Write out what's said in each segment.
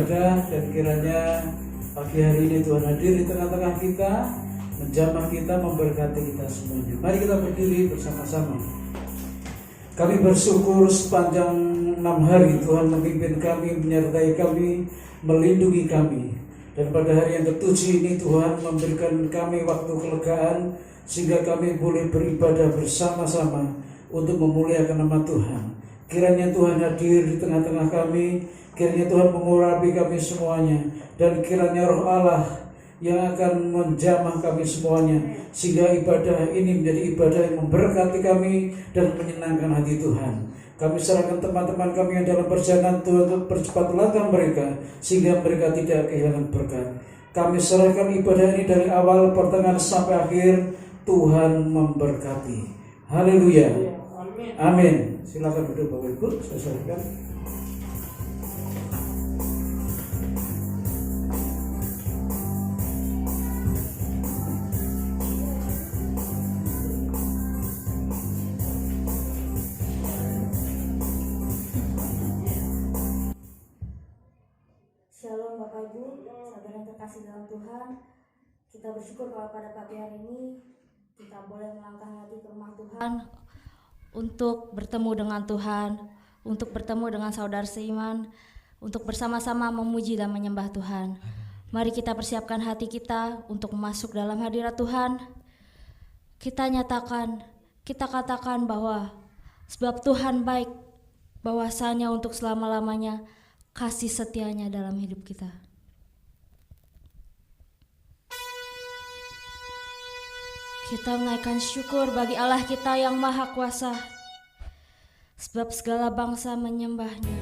ibadah, dan kiranya pagi hari ini Tuhan hadir di tengah-tengah kita, menjamah kita, memberkati kita semuanya. Mari kita berdiri bersama-sama. Kami bersyukur sepanjang 6 hari Tuhan memimpin kami, menyertai kami, melindungi kami. Dan pada hari yang ke-7 ini Tuhan memberikan kami waktu kelegaan, sehingga kami boleh beribadah bersama-sama untuk memuliakan nama Tuhan. Kiranya Tuhan hadir di tengah-tengah kami, kiranya Tuhan mengurapi kami semuanya, dan kiranya Roh Allah yang akan menjamah kami semuanya, sehingga ibadah ini menjadi ibadah yang memberkati kami dan menyenangkan hati Tuhan. Kami serahkan teman-teman kami yang dalam perjalanan Tuhan untuk percepat langkah mereka, sehingga mereka tidak kehilangan berkat. Kami serahkan ibadah ini dari awal, pertengahan sampai akhir. Tuhan memberkati. Haleluya. Amin. Silakan duduk Bapak Ibu, saya serahkan. Shalom Bapak Ibu, saudara yang terkasih dalam Tuhan. Kita bersyukur bahwa pada pagi hari ini kita boleh melangkah hati ke rumah Tuhan untuk bertemu dengan Tuhan, untuk bertemu dengan saudara seiman, untuk bersama-sama memuji dan menyembah Tuhan. Mari kita persiapkan hati kita untuk masuk dalam hadirat Tuhan. Kita nyatakan, kita katakan bahwa sebab Tuhan baik, bahwasanya untuk selama-lamanya kasih setianya dalam hidup kita. Kita menaikkan syukur bagi Allah kita yang maha kuasa, sebab segala bangsa menyembahnya.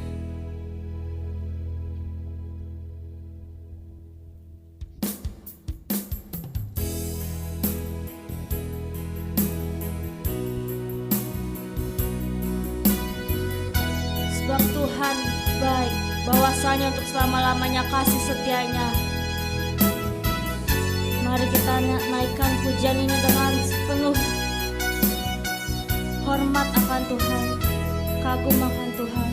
Sebab Tuhan baik, bahwasanya untuk selama-lamanya kasih setianya. Mari kita naikkan pujian ini dengan sepenuh hormat akan Tuhan, kagum akan Tuhan.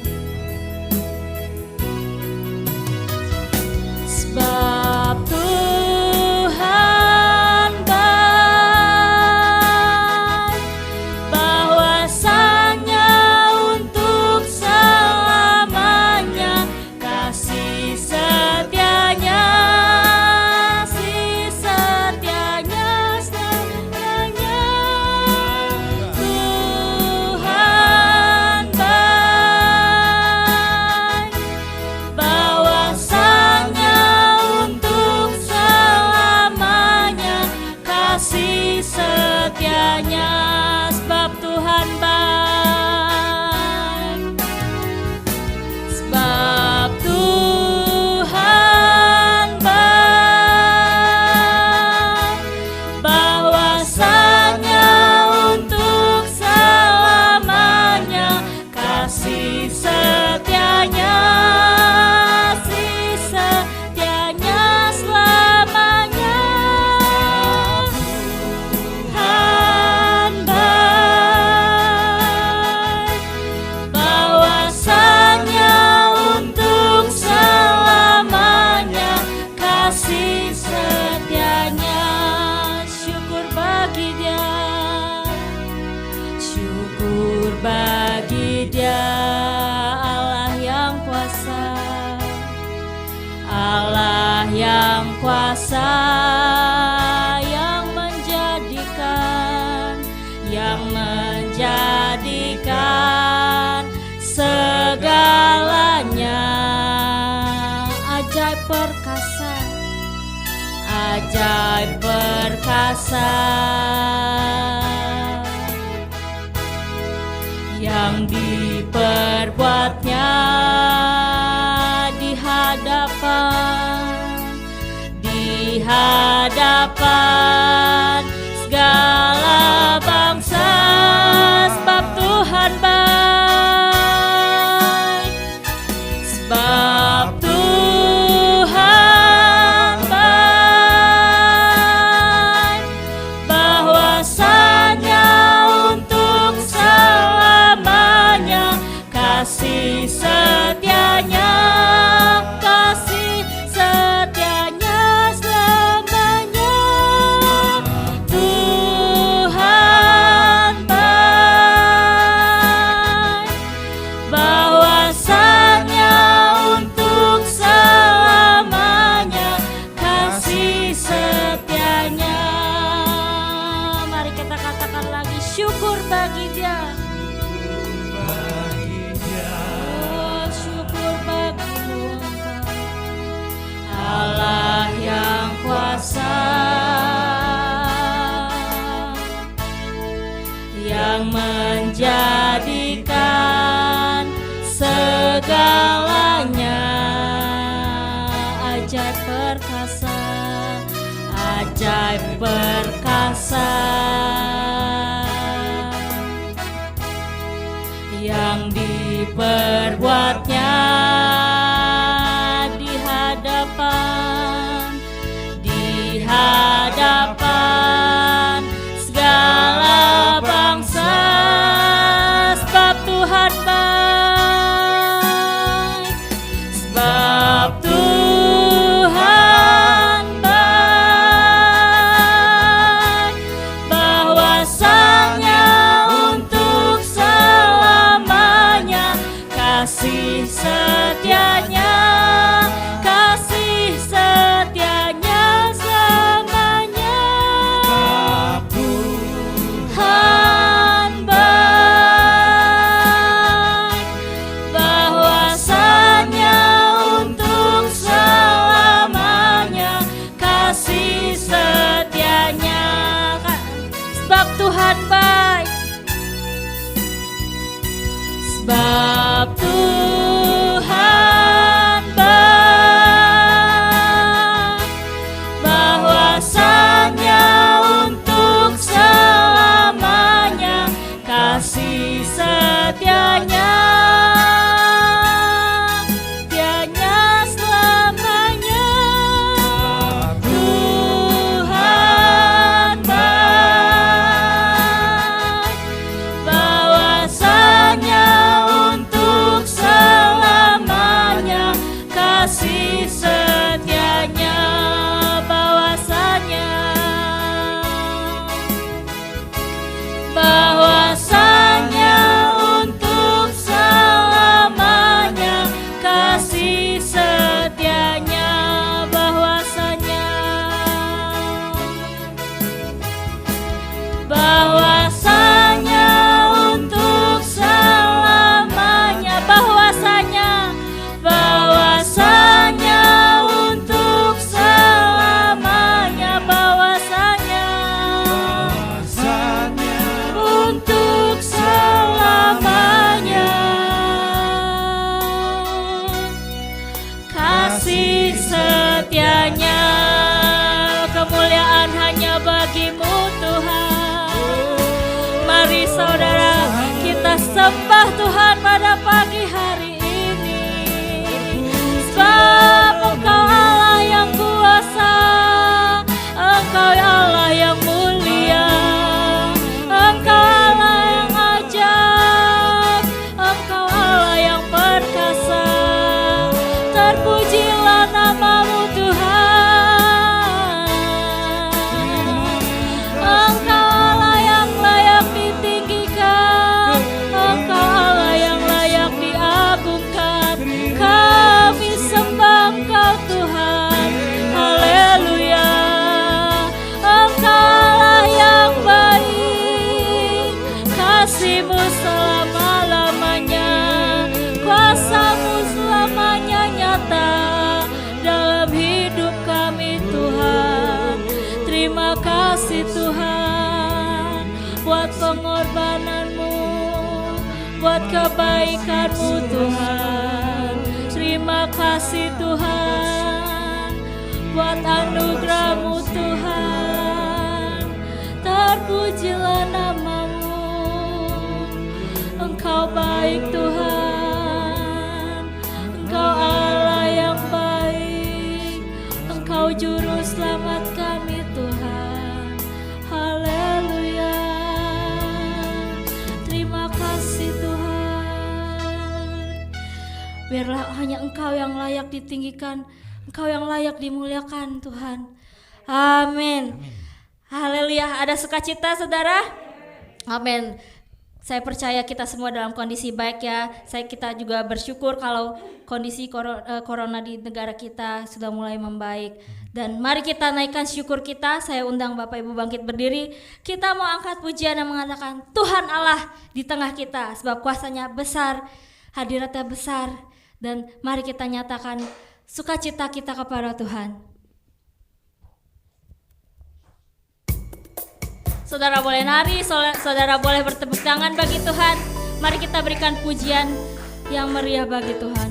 Sebab Tuhan baik, bahwasanya untuk selamanya kasih setianya. Kuasa yang menjadikan segalanya ajaib perkasa yang diperbuatnya di hadapan segala bangsa. Sebab Tuhan baik, sebab Tuhan baik, bahwasanya untuk selamanya kasih setianya, kasih ajaib perkasa, ajaib perkasa yang diperbuatnya di hadapan segala bangsa, sebab Tuhan baik, sebab Tuhan baik, bahwasanya untuk selamanya kasih setianya, kasih setianya selamanya. Tuhan baik, bahwasanya untuk selamanya kasih setianya, sebab Tuhan baik, sebab Tuhan baik, bahwasanya untuk selamanya kasih setianya, setianya selamanya. Tuhan baik, bahwasanya untuk selamanya kasih setianya, bahwasanya untuk selamanya kasih setianya, bahwasanya untuk selamanya, bahwasanya untuk selamanya, bahwasanya untuk selamanya kasih setianya. Kemuliaan hanya bagimu Tuhan. Mari saudara kita sembah Tuhan pada pagi hari ini, sebab Engkau Allah yang kuasa, Engkau Allah yang mulia, Engkau Allah yang ajaib, Engkau Allah yang perkasa. Terpujilah namamu Tuhan, Engkau Allah yang layak ditinggikan, Engkau Allah yang layak diagungkan. Kami sembah Engkau Tuhan, haleluya. Engkau Allah yang baik, kasih-Mu selama-lamanya, kuasa-Mu selamanya nyata dalam hidup kami Tuhan. Terima kasih Tuhan buat pengorbanan-Mu, buat kebaikan-Mu Tuhan. Terima kasih Tuhan buat anugerah-Mu Tuhan. Terpujilah namamu, Engkau baik Tuhan, Engkau Allah yang baik, Engkau juru selamat kami Tuhan. Haleluya. Terima kasih Tuhan. Biarlah hanya Engkau yang layak ditinggikan, Engkau yang layak dimuliakan Tuhan. Amin. Haleluya. Ada sukacita saudara? Amin. Saya percaya kita semua dalam kondisi baik ya. Kita juga bersyukur kalau kondisi corona di negara kita sudah mulai membaik. Dan mari kita naikkan syukur kita. Saya undang Bapak Ibu bangkit berdiri. Kita mau angkat pujian dan mengatakan Tuhan Allah di tengah kita. Sebab kuasanya besar, hadiratnya besar. Dan mari kita nyatakan sukacita kita kepada Tuhan. Saudara boleh nari, saudara boleh bertepuk tangan bagi Tuhan. Mari kita berikan pujian yang meriah bagi Tuhan.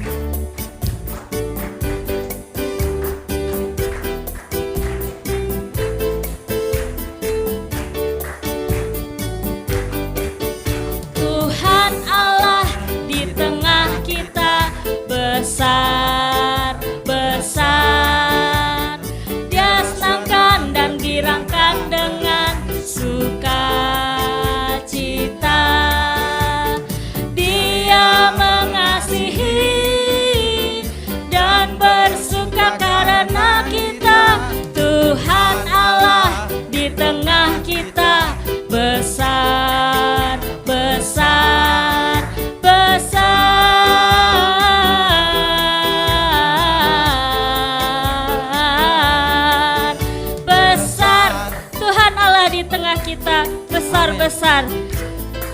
kita besar-besar.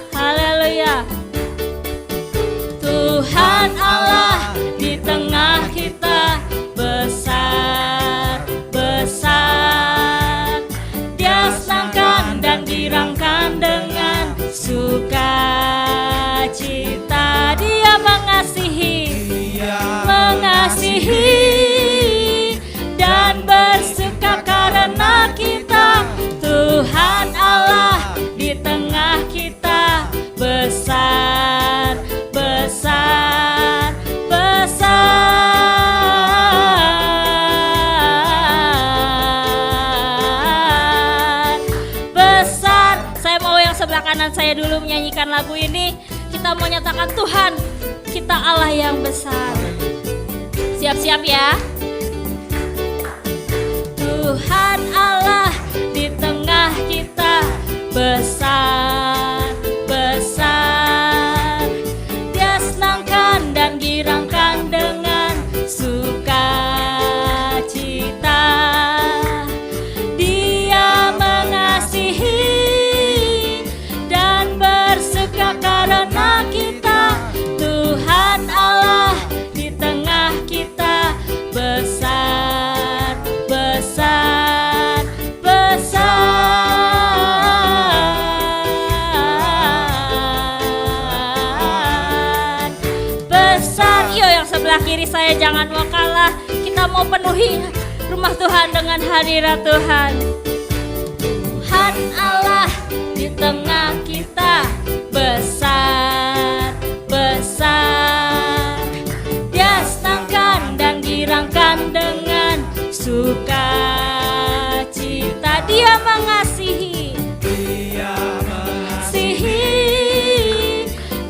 Haleluya. Tuhan Allah di tengah kita besar-besar. Dia senangkan dan girangkan dengan sukacita. Dia mengasihi dan bersuka karena kita. Tuhan Allah di tengah kita besar, besar, besar, besar. Saya mau yang sebelah kanan saya dulu menyanyikan lagu ini. Kita mau nyatakan Tuhan, kita Allah yang besar. Siap-siap ya. Tuhan Allah di tengah kita besar, besar. Dia senangkan dan girangkan dengan sukacita. Dia mengasihi dan bersuka karena kita. Tuhan Allah di tengah kita besar, besar, besar, besar. Yo, yang sebelah kiri saya jangan mau kalah. Kita mau penuhi rumah Tuhan dengan hadirat Tuhan. Tuhan Allah di tengah kita besar, besar. Dia senangkan dan girangkan dengan sukacita. Dia mengasihi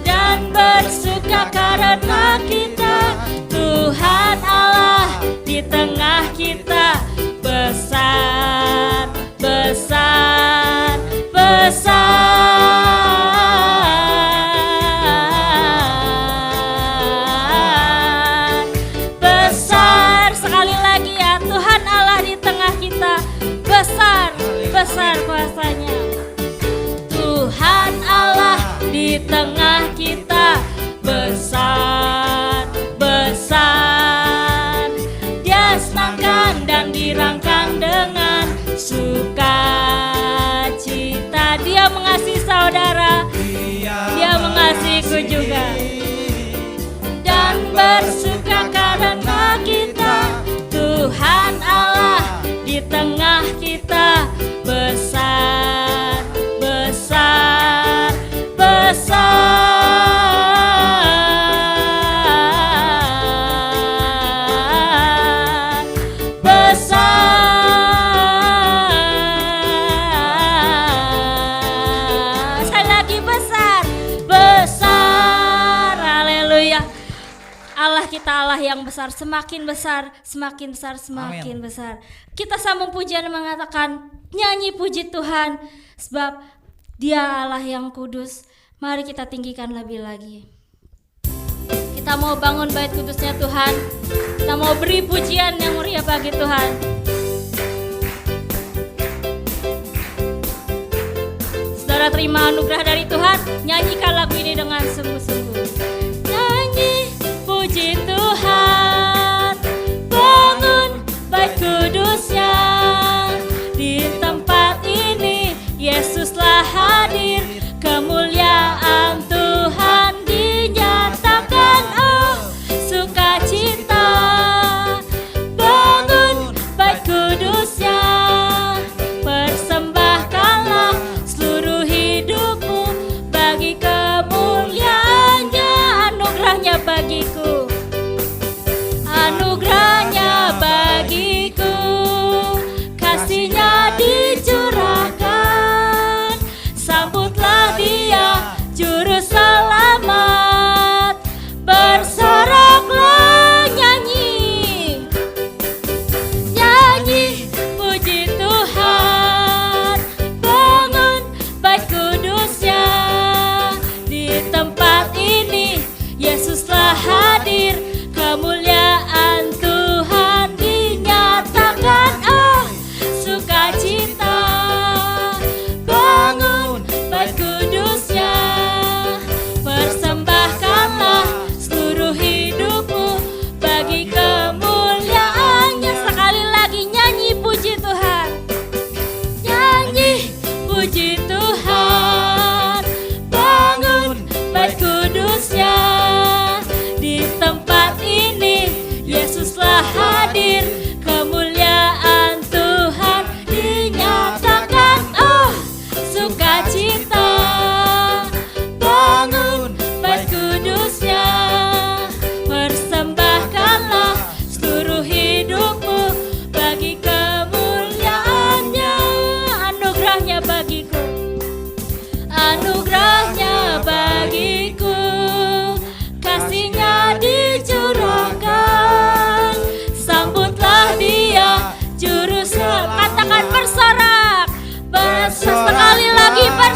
dan bersuka karena kita. Tuhan Allah di tengah kita besar, besar, besar, besar. Sekali lagi ya, Tuhan Allah di tengah kita besar, besar kuasanya. Tuhan Allah di tengah kita besar, besar. Dia senangkan dan girangkan dengan sukacita. Dia mengasihi saudara, dia mengasihiku juga, dan bersuka karena kita. Tuhan Allah di tengah kita besar, besar, besar, besar. Sekali lagi besar, besar. Haleluya. Allah kita Allah yang besar, semakin besar, semakin besar, semakin Amin. besar. Kita sambung pujian mengatakan nyanyi puji Tuhan sebab Dia Allah yang kudus. Mari kita tinggikan lebih lagi. Kita mau bangun bait kudusnya Tuhan. Kita mau beri pujian yang mulia bagi Tuhan. Saudara terima anugerah dari Tuhan. Nyanyikan lagu ini dengan sungguh-sungguh. Nyanyi puji Tuhan, bangun bait kudusnya. Di tempat ini Yesuslah hadir, kemuliaan Tuhan dinyatakan. Oh, sukacita, bangun bait kudusnya. Persembahkanlah seluruh hidupmu bagi kemuliaannya, anugerahnya bagiku.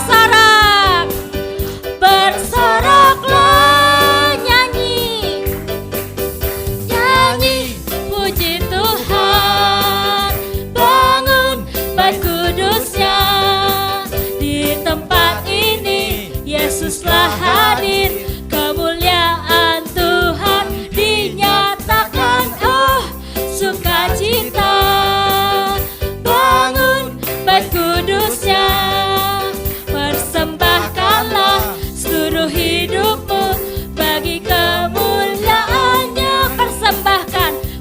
bersorak, bersoraklah nyanyi, nyanyi puji Tuhan. Bangun bait kudusnya, di tempat ini Yesuslah hadir, kemuliaan Tuhan dinyatakan. Oh, sukacita. Bangun bait kudusnya, persembahkanlah seluruh hidupmu bagi kemuliaannya.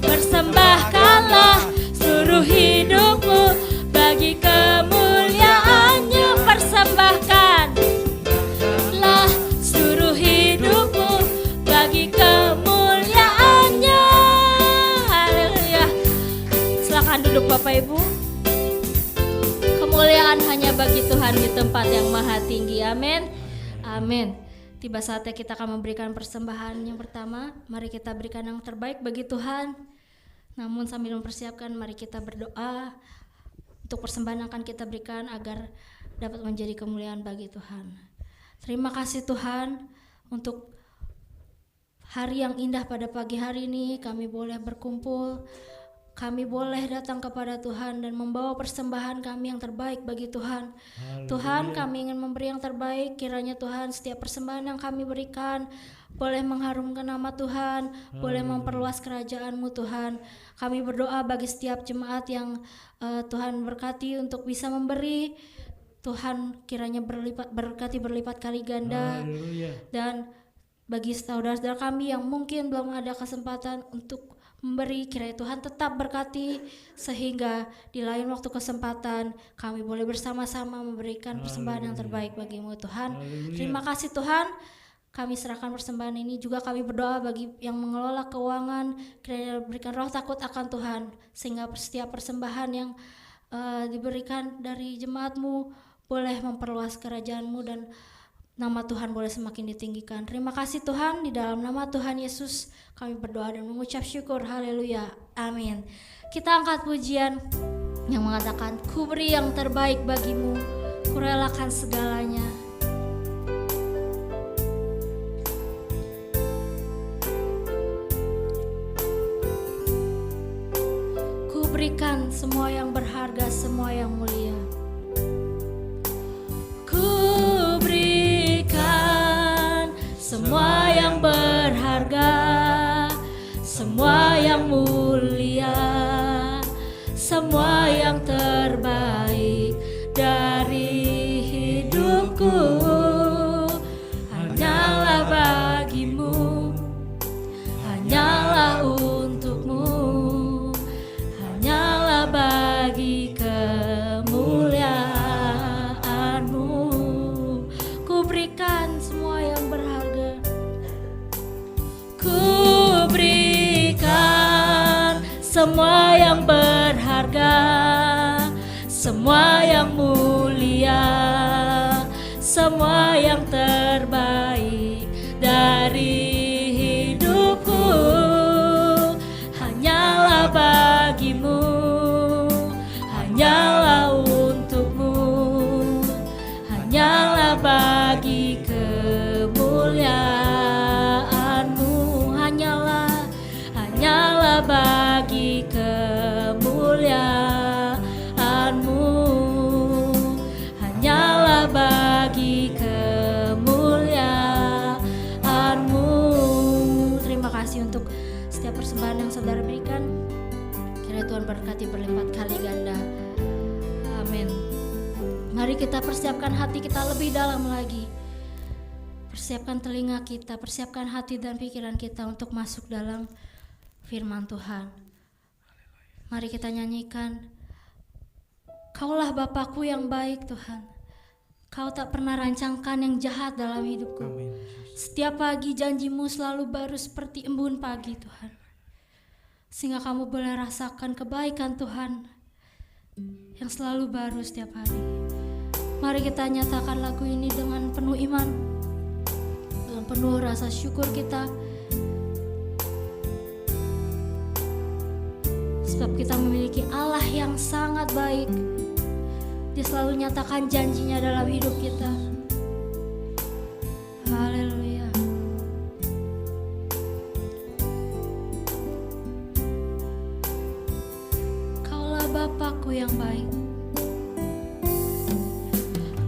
Persembahkanlah seluruh hidupmu bagi kemuliaannya. Persembahkanlah seluruh hidupmu bagi kemuliaannya. Haleluya. Silakan duduk Bapak Ibu. Kemuliaan hanya bagi Tuhan di tempat yang maha tinggi. Amin. Amin. Tiba saatnya kita akan memberikan persembahan yang pertama. Mari kita berikan yang terbaik bagi Tuhan. Namun sambil mempersiapkan, mari kita berdoa untuk persembahan yang akan kita berikan agar dapat menjadi kemuliaan bagi Tuhan. Terima kasih Tuhan untuk hari yang indah pada pagi hari ini. Kami boleh berkumpul, kami boleh datang kepada Tuhan dan membawa persembahan kami yang terbaik bagi Tuhan. Tuhan, kami ingin memberi yang terbaik. Kiranya Tuhan, setiap persembahan yang kami berikan boleh mengharumkan nama Tuhan, boleh memperluas kerajaan-Mu Tuhan. Kami berdoa bagi setiap jemaat yang Tuhan berkati untuk bisa memberi. Tuhan kiranya berkati berlipat kali ganda. Dan bagi saudara-saudara kami yang mungkin belum ada kesempatan untuk memberi, kiranya Tuhan tetap berkati sehingga di lain waktu kesempatan kami boleh bersama-sama memberikan persembahan yang terbaik bagi-Mu Tuhan. Terima kasih Tuhan. Kami serahkan persembahan ini, juga kami berdoa bagi yang mengelola keuangan, kiranya berikan roh takut akan Tuhan sehingga setiap persembahan yang diberikan dari jemaat-Mu boleh memperluas kerajaan-Mu dan nama Tuhan boleh semakin ditinggikan. Terima kasih Tuhan, di dalam nama Tuhan Yesus kami berdoa dan mengucap syukur. Haleluya. Amin. Kita angkat pujian yang mengatakan, ku beri yang terbaik bagimu, ku relakan segalanya. Ku berikan semua yang berharga, semua yang mulia. Semua yang berharga, semua yang mulia, semua yang terbaik dari hidupku hanyalah bagimu, hanyalah untukmu, hanyalah bagi kemuliaan-Mu. Ku berikan semua yang berharga, ku berikan semua yang berharga, semua yang mulia, semua yang terbaik dari hidupku hanyalah bagimu, hanyalah untukmu, hanyalah bagi kemuliaan-Mu, hanyalah bagi kemuliaan-Mu, hanyalah bagi kemuliaan-Mu. Terima kasih untuk setiap persembahan yang saudara berikan. Kiranya Tuhan berkati berlipat kali ganda. Amin. Mari kita persiapkan hati kita lebih dalam lagi. Persiapkan telinga kita, persiapkan hati dan pikiran kita untuk masuk dalam firman Tuhan. Mari kita nyanyikan, Kaulah Bapakku yang baik Tuhan. Kau tak pernah rancangkan yang jahat dalam hidupku. Setiap pagi janji-Mu selalu baru seperti embun pagi Tuhan. Sehingga kamu boleh rasakan kebaikan Tuhan yang selalu baru setiap hari. Mari kita nyatakan lagu ini dengan penuh iman, dengan penuh rasa syukur kita. Sebab kita memiliki Allah yang sangat baik, Dia selalu nyatakan janjinya dalam hidup kita. Haleluya. Kaulah Bapakku yang baik.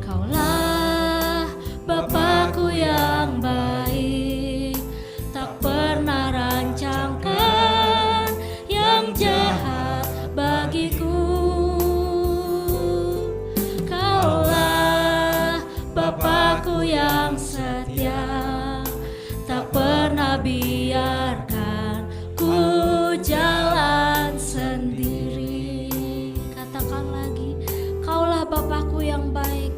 Kaulah Bapakku yang baik, tak pernah rancangkan yang jahat bagiku. Kaulah Bapakku yang setia, tak pernah biarkan ku jalan sendiri. Katakan lagi, kaulah Bapakku yang baik.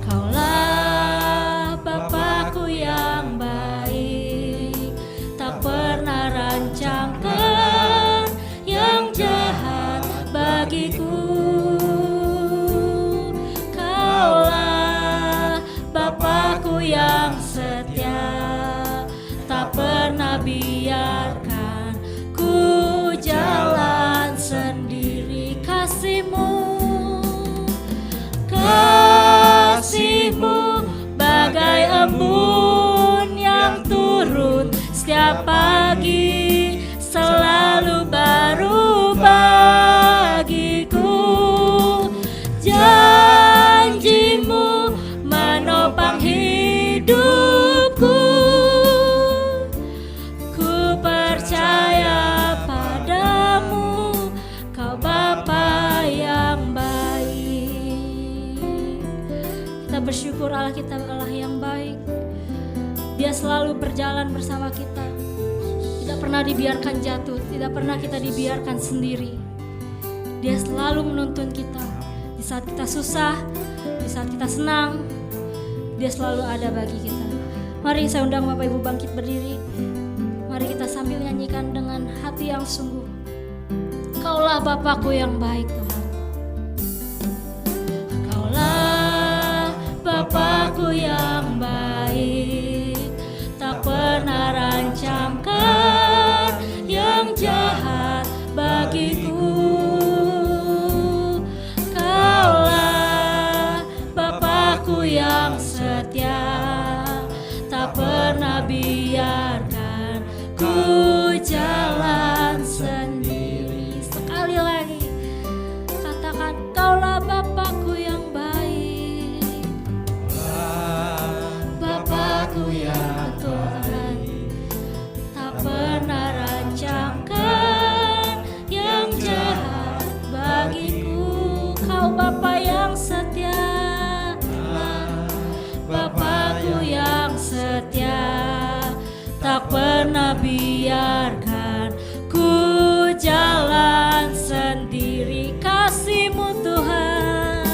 Kaulah Bapakku yang baik, tak pernah rancangkan yang jahat bagiku. Kaulah Bapakku yang setia, tak pernah biarkan ku jalan sendiri. Kasih-Mu bagai embun yang turun setiap pagi, selalu baru bagiku. Janji-Mu menopang hidupku. Ku percaya padamu, Kau Bapa yang baik. Kita bersyukur Allah kita Allah yang baik. Dia selalu berjalan bersama kita. Tidak pernah dibiarkan jatuh, tidak pernah kita dibiarkan sendiri. Dia selalu menuntun kita. Di saat kita susah, di saat kita senang, Dia selalu ada bagi kita. Mari saya undang Bapak Ibu bangkit berdiri. Mari kita sambil nyanyikan dengan hati yang sungguh. Kaulah Bapakku yang baik, Tuhan. Kaulah Bapakku yang baik, tak pernah rancangkan yang jahat bagiku. Kaulah Bapakku yang setia, tak pernah biarkan ku jalan sendiri. Sekali lagi katakan, kaulah Bapakku yang baik. Bapakku yang Tuhan, tak pernah rancangkan yang jahat bagiku. Kau Bapa yang setia, Bapakku yang setia, tak pernah biarkan ku jalan sendiri. Kasih-Mu Tuhan,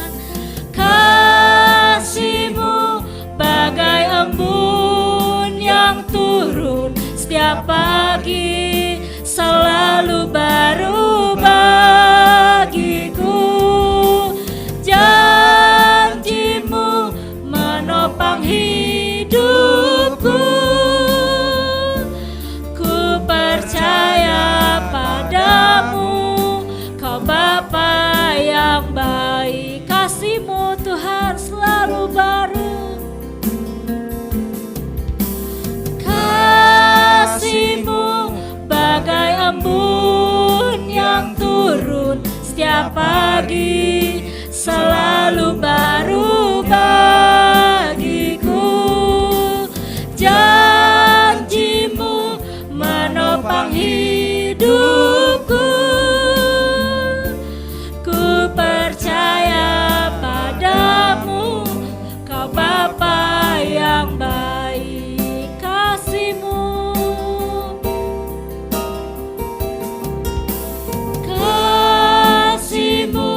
kasih-Mu bagai embun yang turun setiap pagi, selalu baru bagiku. Janji-Mu menopang hidupku. Ku percaya padamu, Kau Bapa yang baik. Kasih-Mu Tuhan selalu baru. Kasih-Mu bagai embun yang turun setiap pagi, selalu baru bagiku. Janji-Mu menopang hidupku. Ku percaya padamu, Kau Bapa yang baik. Kasih-Mu, kasih-Mu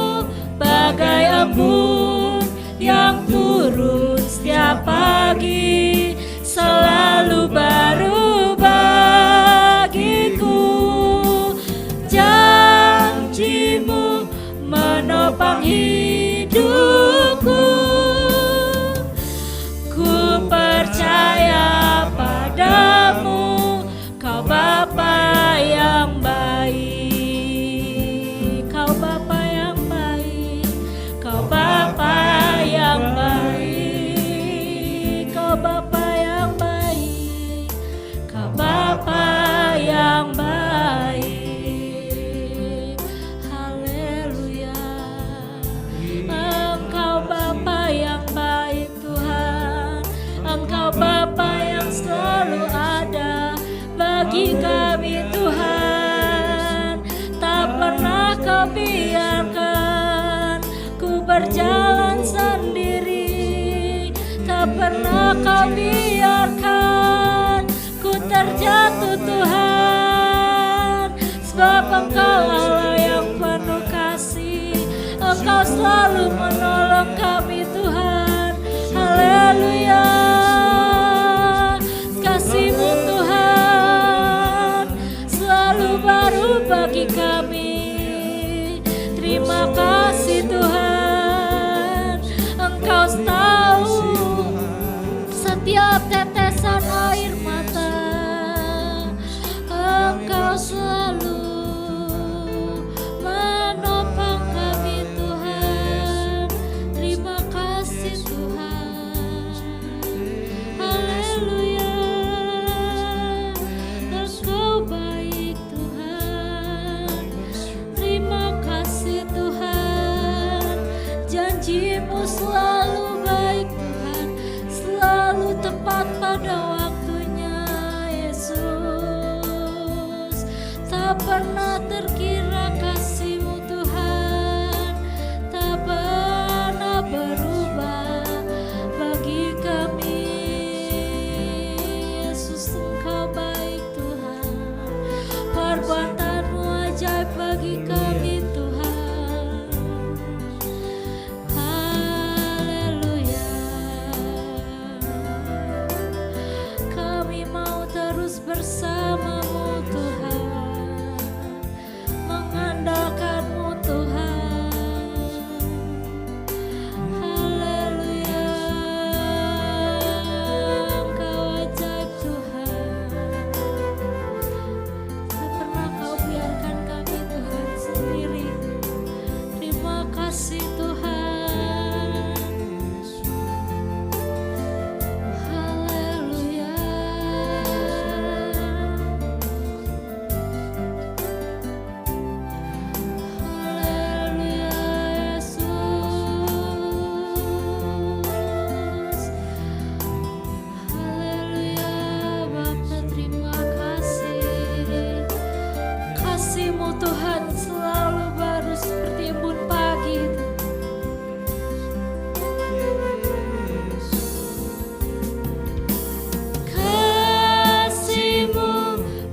bagai embun yang turun setiap pagi, selalu baru bagiku. Janji-Mu menopang hidupku. Ku percaya padamu, Kau Bapa yang baik. Kau Bapa yang baik. berjalan sendiri, tak pernah kau biarkan ku terjatuh Tuhan. Sebab Engkau Allah yang penuh kasih, Engkau selalu menolong kami Tuhan. Haleluya, kasih-Mu Tuhan selalu baru bagi kami. Terima kasih Tuhan, Engkau tahu setiap tetesan air mata, Engkau selalu menopang kami Tuhan. Terima kasih Tuhan. Haleluya, Engkau baik Tuhan. Terima kasih Tuhan, janji-Mu selalu baik Tuhan, selalu tepat pada waktunya Yesus. Tak pernah terkira kasih-Mu Tuhan, tak pernah berubah bagi kami. Yesus, Engkau baik Tuhan, perbuatan-Mu ajaib bagi kami Tuhan. Haleluya, kami mau terus bersama-Mu Tuhan, mengandalkan-Mu Tuhan. Haleluya, Engkau ajaib Tuhan, tak pernah Kau biarkan kami Tuhan sendiri. Terima kasih Tuhan. Haleluya, haleluya Yesus. Haleluya Bapa, terima kasih. Kasih-Mu Tuhan selalu baru seperti embun pagi. Kasih-Mu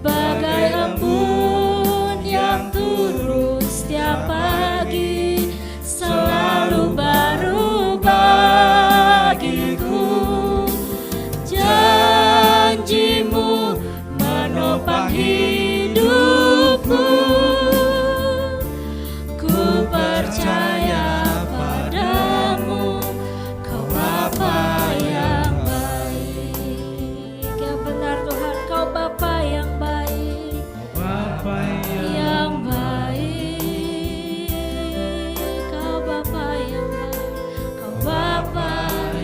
bagai embun yang turun setiap pagi, selalu baru bagiku. Janji-Mu menopang hidupku, ku percaya padamu, Kau Bapa yang baik. Yang benar Tuhan, Kau Bapa yang baik, yang baik. Kau Bapa yang baik, Kau Bapa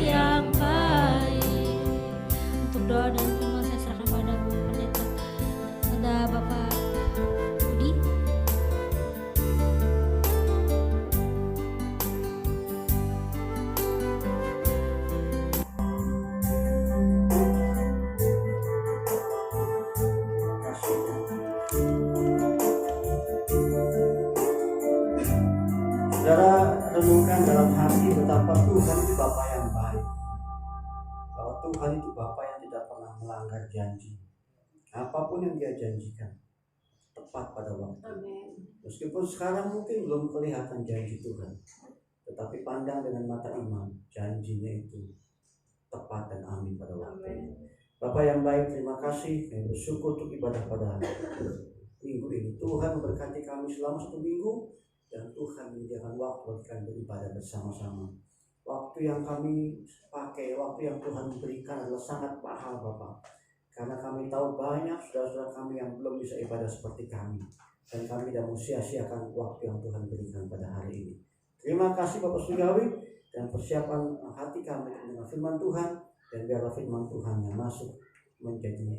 yang baik. Untuk doa dan firman saya serahkan pada pendeta. Ada Bapak Budi. Saudara, renungkan dalam hati betapa Tuhan itu Bapa yang baik, bahwa Tuhan itu Bapa yang tidak pernah melanggar janji. Apapun yang Dia janjikan tepat pada waktu. Meskipun sekarang mungkin belum kelihatan janji Tuhan, tetapi pandang dengan mata iman, janjinya itu tepat dan amin pada waktu. Bapa yang baik, terima kasih. Kami bersyukur untuk ibadah pada minggu ini. Tuhan memberkati kami selama 1 minggu, dan Tuhan menyediakan waktu bagi kami beribadah bersama-sama. Waktu yang kami pakai, waktu yang Tuhan berikan adalah sangat mahal Bapak, karena kami tahu banyak saudara-saudara kami yang belum bisa ibadah seperti kami, dan kami tidak mau sia-siakan waktu yang Tuhan berikan pada hari ini. Terima kasih Bapak Surgawi, dan persiapan hati kami dengan firman Tuhan, dan biarlah firman Tuhan yang masuk menjadi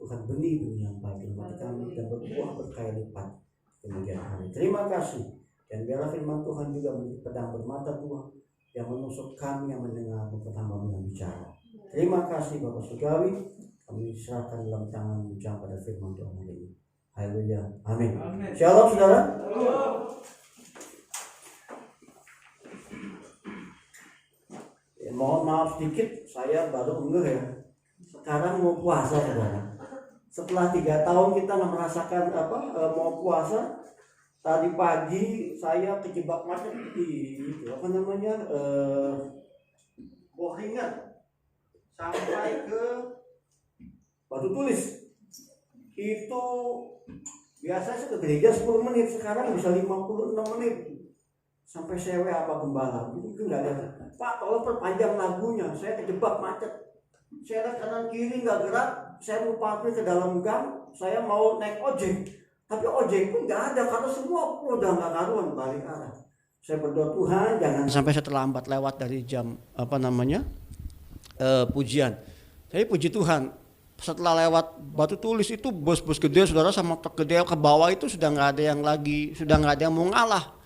Tuhan benih-benih yang baik dalam hati kami dan berbuah berkali lipat kemudian hari. Terima kasih. Dan biarlah firman Tuhan juga menjadi pedang bermata dua yang menusuk kami yang mendengar maupun hamba-Mu yang bicara. Terima kasih Bapak Surgawi, kami serahkan dalam tangan ujang pada firman Tuhan hari ini. Haleluya. Amin. Shalom saudara. Mohon maaf sedikit, saya baru ngeh ya. Sekarang mau puasa, saudara. Setelah 3 tahun kita merasakan mau puasa. Tadi pagi saya kejebak macet di Bohringan sampai ke Batu Tulis. Itu biasanya saya ke gereja 10 menit, sekarang bisa 56 menit. Sampai sewe apa gembala, itu nggak ada. Pak, tolong perpanjang lagunya, saya kejebak macet. Saya lihat kanan kiri nggak gerak, saya mau parkir ke dalam gang, saya mau naik ojek. Tapi ojek pun nggak ada, karena semua udah nggak karuan balik arah. Saya berdoa, Tuhan jangan sampai saya terlambat lewat dari jam pujian. Tapi puji Tuhan, setelah lewat Batu Tulis itu bus-bus gede saudara sama truk gede ke bawah itu sudah nggak ada yang mau ngalah.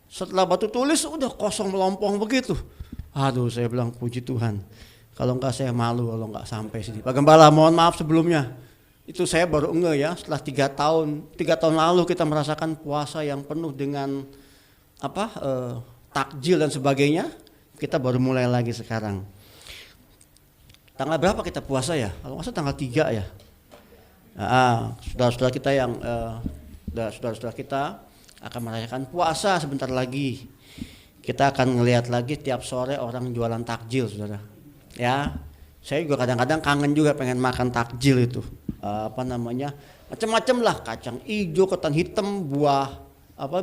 Setelah Batu Tulis udah kosong melompong begitu. Aduh, saya bilang puji Tuhan. Kalau enggak saya malu kalau enggak sampai sini. Pak Gembala, mohon maaf sebelumnya. Itu saya baru ngeh ya, setelah 3 tahun lalu kita merasakan puasa yang penuh dengan takjil dan sebagainya. Kita baru mulai lagi sekarang. Tanggal berapa kita puasa ya? Kalau nggak salah tanggal 3 ya. Saudara-saudara kita yang saudara-saudara kita akan merayakan puasa sebentar lagi. Kita akan ngelihat lagi tiap sore orang jualan takjil, saudara. Ya, saya juga kadang-kadang kangen juga pengen makan takjil itu. Macam-macam lah, kacang hijau, ketan hitam, buah,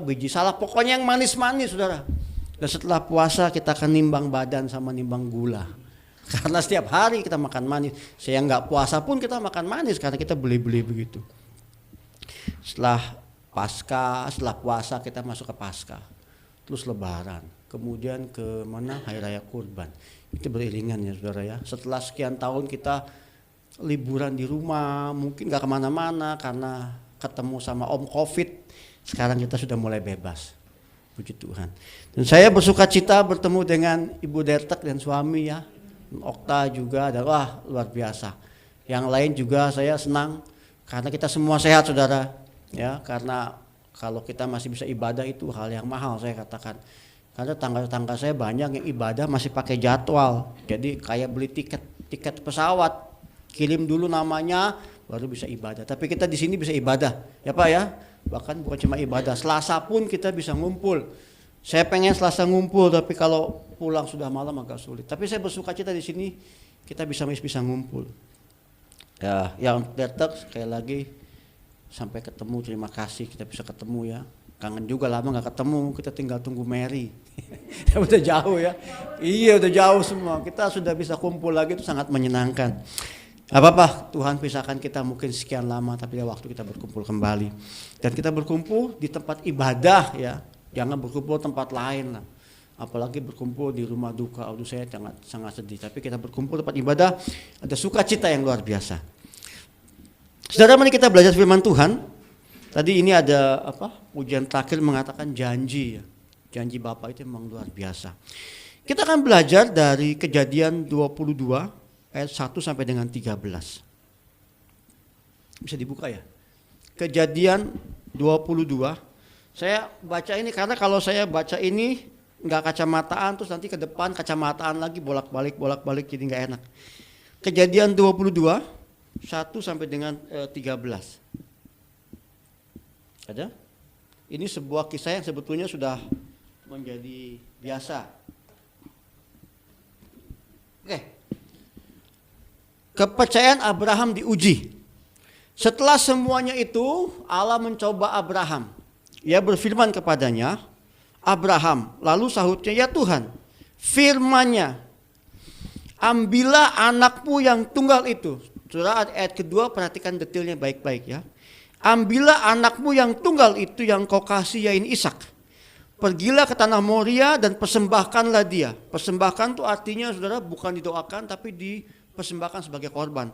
biji salak, pokoknya yang manis-manis, saudara. Dan setelah puasa kita akan nimbang badan sama nimbang gula. Karena setiap hari kita makan manis. Saya nggak puasa pun kita makan manis karena kita beli-beli begitu. Setelah puasa kita masuk ke Paskah, terus Lebaran, kemudian ke mana Hari Raya Kurban. Itu beriringan ya saudara ya. Setelah sekian tahun kita liburan di rumah, mungkin nggak kemana-mana karena ketemu sama Om Covid. Sekarang kita sudah mulai bebas, puji Tuhan. Dan saya bersuka cita bertemu dengan Ibu Dertek dan suami ya, Okta juga, wah luar biasa. Yang lain juga saya senang karena kita semua sehat saudara. Ya, karena kalau kita masih bisa ibadah itu hal yang mahal saya katakan. Karena tangga-tangga saya banyak yang ibadah masih pakai jadwal. Jadi kayak beli tiket pesawat, kirim dulu namanya baru bisa ibadah. Tapi kita di sini bisa ibadah, ya Pak ya. Bahkan bukan cuma ibadah, Selasa pun kita bisa ngumpul. Saya pengen Selasa ngumpul, tapi kalau pulang sudah malam agak sulit. Tapi saya bersuka cita di sini kita bisa ngumpul. Ya, yang datang sekali lagi. Sampai ketemu, terima kasih kita bisa ketemu ya. Kangen juga lama gak ketemu, kita tinggal tunggu Mary. Udah jauh ya. Iya udah jauh semua, kita sudah bisa kumpul lagi, itu sangat menyenangkan. Apa-apa, Tuhan pisahkan kita mungkin sekian lama, tapi ada waktu kita berkumpul kembali. Dan kita berkumpul di tempat ibadah ya, jangan berkumpul tempat lain lah. Apalagi berkumpul di rumah duka, aduh saya sangat sedih. Tapi kita berkumpul tempat ibadah, ada sukacita yang luar biasa. Saudara, mari kita belajar firman Tuhan. Tadi ini ada ujian terakhir mengatakan janji ya. Janji Bapa itu memang luar biasa. Kita akan belajar dari Kejadian 22 ayat 1 sampai dengan 13. Bisa dibuka ya? Kejadian 22. Saya baca ini karena kalau saya baca ini nggak kacamataan terus nanti ke depan kacamataan lagi bolak-balik jadi nggak enak. Kejadian 22 1 sampai dengan 13. Ada? Ini sebuah kisah yang sebetulnya sudah menjadi biasa. Oke. Kepercayaan Abraham diuji. Setelah semuanya itu, Allah mencoba Abraham. Ia berfirman kepadanya, Abraham, lalu sahutnya, ya Tuhan, firman-Nya, ambillah anakmu yang tunggal itu. Saudara, ayat kedua perhatikan detailnya baik-baik ya. Ambillah anakmu yang tunggal itu yang kau kasih yaitu Ishak. Pergilah ke tanah Moria dan persembahkanlah dia. Persembahkan itu artinya saudara bukan didoakan tapi dipersembahkan sebagai korban.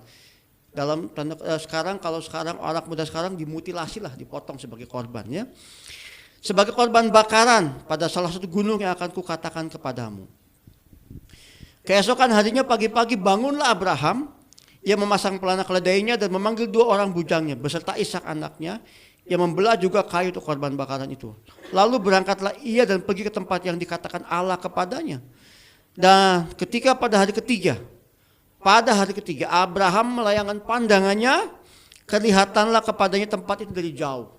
Dalam sekarang anak muda sekarang dimutilasi lah, dipotong sebagai korban ya. Sebagai korban bakaran pada salah satu gunung yang akan kukatakan kepadamu. Keesokan harinya pagi-pagi bangunlah Abraham. Ia memasang pelana keledainya dan memanggil 2 orang bujangnya beserta Ishak anaknya. Ia membelah juga kayu untuk korban bakaran itu. Lalu berangkatlah ia dan pergi ke tempat yang dikatakan Allah kepadanya. Dan ketika pada hari ketiga Abraham melayangkan pandangannya, kelihatanlah kepadanya tempat itu dari jauh.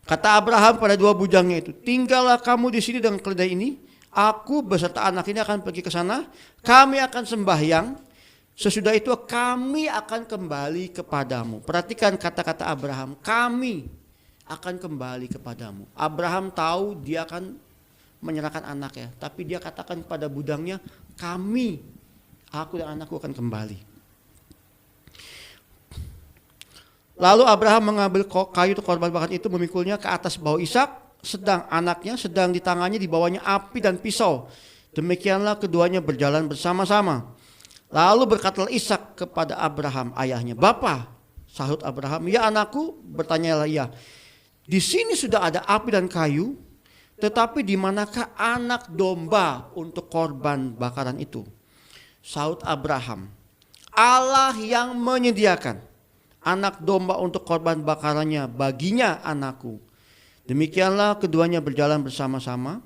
Kata Abraham pada dua bujangnya itu, tinggallah kamu di sini dengan keledai ini, aku beserta anak ini akan pergi ke sana, kami akan sembahyang, sesudah itu kami akan kembali kepadamu. Perhatikan kata-kata Abraham, kami akan kembali kepadamu. Abraham tahu dia akan menyerahkan anaknya, tapi dia katakan kepada budangnya, aku dan anakku akan kembali. Lalu Abraham mengambil kayu korban bakar itu, memikulnya ke atas bahu Ishak, sedang anaknya sedang di tangannya, di bawahnya api dan pisau. Demikianlah keduanya berjalan bersama-sama. Lalu berkatalah Ishak kepada Abraham ayahnya, "Bapa," sahut Abraham. "Ya anakku," bertanyalah ia. "Di sini sudah ada api dan kayu, tetapi di manakah anak domba untuk korban bakaran itu?" Sahut Abraham, "Allah yang menyediakan anak domba untuk korban bakarannya baginya anakku." Demikianlah keduanya berjalan bersama-sama.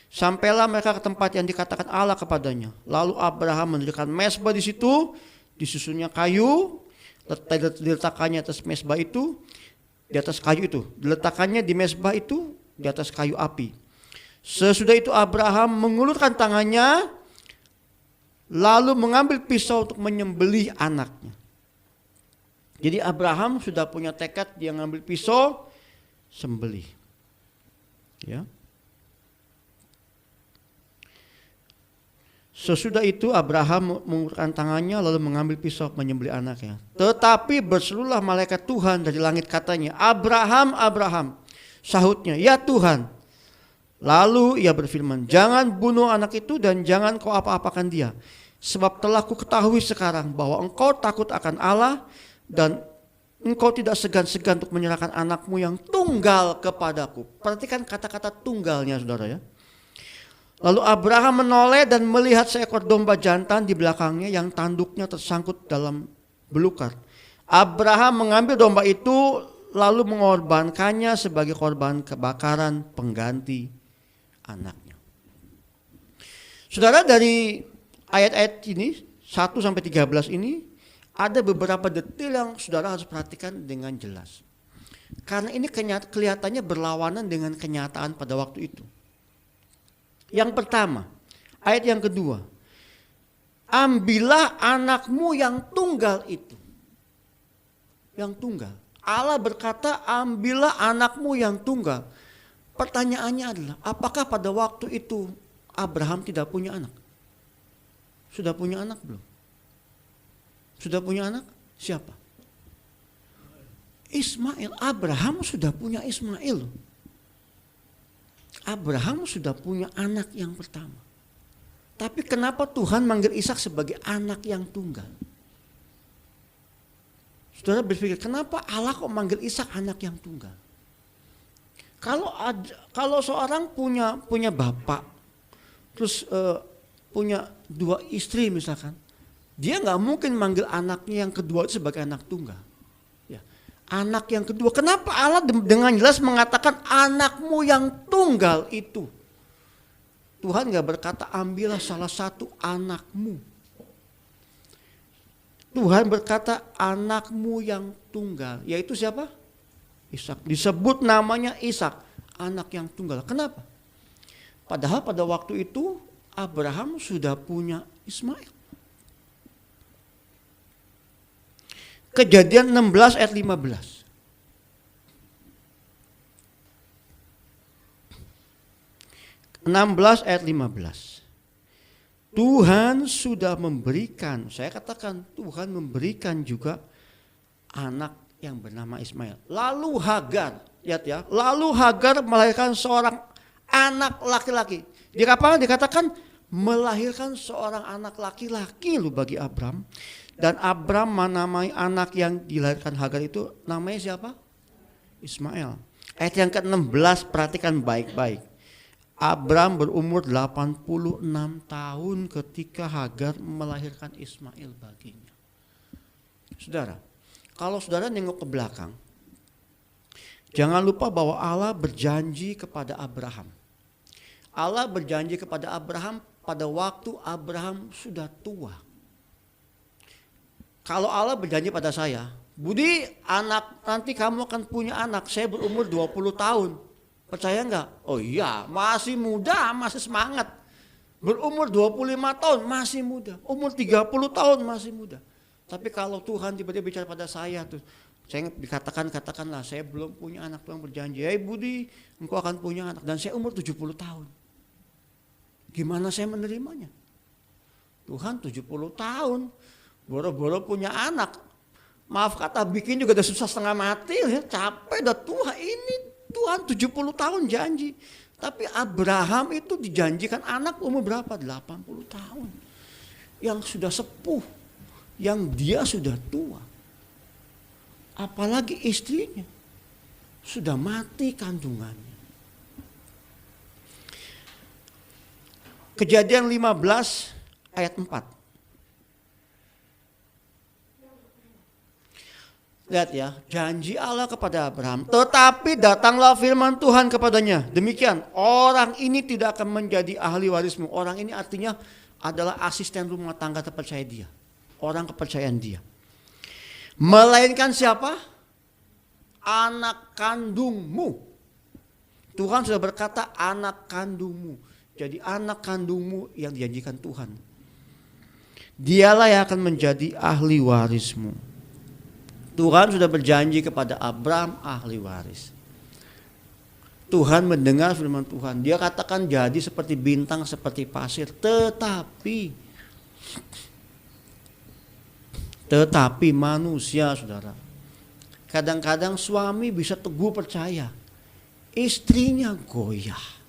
Sampailah mereka ke tempat yang dikatakan Allah kepadanya. Lalu Abraham mendirikan mezbah di situ, disusunnya kayu, diletakkannya atas mezbah itu, di atas kayu itu, diletakkannya di mezbah itu, di atas kayu api. Sesudah itu Abraham mengulurkan tangannya, lalu mengambil pisau untuk menyembelih anaknya. Jadi Abraham sudah punya tekad, dia ngambil pisau, sembelih. Ya. Sesudah itu Abraham mengulurkan tangannya lalu mengambil pisau menyembelih anaknya. Tetapi berserulah malaikat Tuhan dari langit, katanya, "Abraham, Abraham." Sahutnya, "Ya Tuhan." Lalu ia berfirman, "Jangan bunuh anak itu dan jangan kau apa-apakan dia. Sebab telah ku ketahui sekarang bahwa engkau takut akan Allah dan engkau tidak segan-segan untuk menyerahkan anakmu yang tunggal kepadaku." Perhatikan kata-kata tunggalnya, saudara ya. Lalu Abraham menoleh dan melihat seekor domba jantan di belakangnya yang tanduknya tersangkut dalam belukar. Abraham mengambil domba itu lalu mengorbankannya sebagai korban kebakaran pengganti anaknya. Saudara, dari ayat-ayat ini 1 sampai 13 ini ada beberapa detail yang saudara harus perhatikan dengan jelas. Karena ini kelihatannya berlawanan dengan kenyataan pada waktu itu. Yang pertama, ayat yang kedua, "Ambillah anakmu yang tunggal itu." Yang tunggal. Allah berkata, "Ambillah anakmu yang tunggal." Pertanyaannya adalah, apakah pada waktu itu Abraham tidak punya anak? Sudah punya anak belum? Sudah punya anak? Siapa? Ismail. Abraham sudah punya Ismail. Abraham sudah punya anak yang pertama. Tapi kenapa Tuhan manggil Ishak sebagai anak yang tunggal? Saudara berpikir, kenapa Allah kok manggil Ishak anak yang tunggal? Kalau seorang punya bapak, terus punya dua istri misalkan, dia nggak mungkin manggil anaknya yang kedua itu sebagai anak tunggal. Ya. Anak yang kedua, kenapa Allah dengan jelas mengatakan anakmu yang tunggal itu? Tuhan nggak berkata ambillah salah satu anakmu. Tuhan berkata anakmu yang tunggal, yaitu siapa? Ishak. Disebut namanya Ishak, anak yang tunggal. Kenapa? Padahal pada waktu itu Abraham sudah punya Ismail. Kejadian 16 ayat 15. Ayat 15. Tuhan sudah memberikan, saya katakan Tuhan memberikan juga anak yang bernama Ismail. Lalu Hagar, lihat ya, lalu Hagar melahirkan seorang anak laki-laki. Dikatakan melahirkan seorang anak laki-laki loh bagi Abram. Dan Abram menamai anak yang dilahirkan Hagar itu namanya siapa? Ismail. Ayat yang ke-16 perhatikan baik-baik. Abram berumur 86 tahun ketika Hagar melahirkan Ismail baginya. Saudara, kalau saudara nengok ke belakang, jangan lupa bahwa Allah berjanji kepada Abraham. Allah berjanji kepada Abraham pada waktu Abraham sudah tua. Kalau Allah berjanji pada saya, Budi, nanti kamu akan punya anak, saya berumur 20 tahun. Percaya enggak? Oh iya, masih muda, masih semangat. Berumur 25 tahun masih muda, umur 30 tahun masih muda. Tapi kalau Tuhan tiba-tiba bicara pada saya tuh, saya katakanlah saya belum punya anak, Tuhan berjanji, "Hei Budi, engkau akan punya anak," dan saya umur 70 tahun. Gimana saya menerimanya? Tuhan 70 tahun, boro-boro punya anak. Maaf kata, bikin juga udah susah setengah mati, ya, capek udah tua. Ini Tuhan 70 tahun janji. Tapi Abraham itu dijanjikan anak umur berapa? 80 tahun. Yang sudah sepuh, yang dia sudah tua. Apalagi istrinya sudah mati kandungannya. Kejadian 15 ayat 4. Lihat ya, janji Allah kepada Abraham. Tetapi datanglah firman Tuhan kepadanya. Demikian, orang ini tidak akan menjadi ahli warismu. Orang ini artinya adalah asisten rumah tangga terpercaya dia. Orang kepercayaan dia. Melainkan siapa? Anak kandungmu. Tuhan sudah berkata anak kandungmu. Jadi anak kandungmu yang dijanjikan Tuhan. Dialah yang akan menjadi ahli warismu. Tuhan sudah berjanji kepada Abraham ahli waris. Tuhan mendengar firman Tuhan. Dia katakan jadi seperti bintang, seperti pasir. Tetapi manusia, saudara, kadang-kadang suami bisa teguh percaya, istrinya goyah.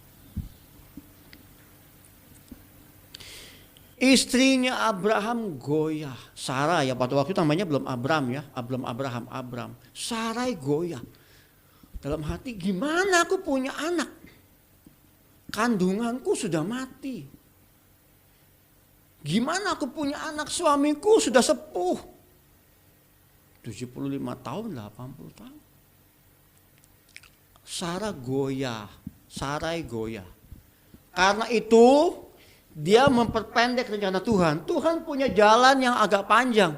Istrinya Abraham goyah. Sarah ya, pada waktu itu namanya belum Abram ya, belum Abram. Sarai goyah. Dalam hati, gimana aku punya anak? Kandunganku sudah mati. Gimana aku punya anak? Suamiku sudah sepuh. 75 tahun, 80 tahun. Sarai goyah. Karena itu dia memperpendek rencana Tuhan. Tuhan punya jalan yang agak panjang,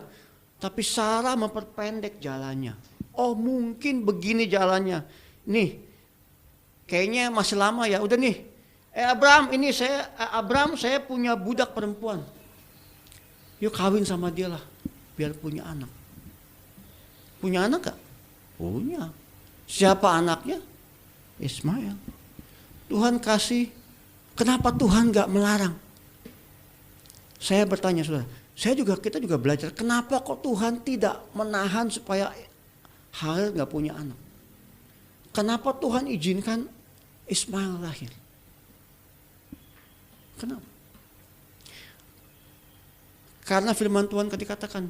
tapi Sarah memperpendek jalannya. Oh mungkin begini jalannya. Nih, kayaknya masih lama ya. Udah nih, Abraham saya punya budak perempuan. Yuk kawin sama dia lah, biar punya anak. Punya anak gak? Punya. Siapa anaknya? Ismail. Tuhan kasih. Kenapa Tuhan gak melarang? Saya bertanya saudara, kita juga belajar, kenapa kok Tuhan tidak menahan supaya Halil gak punya anak? Kenapa Tuhan izinkan Ismail lahir? Kenapa? Karena firman Tuhan ketika katakan,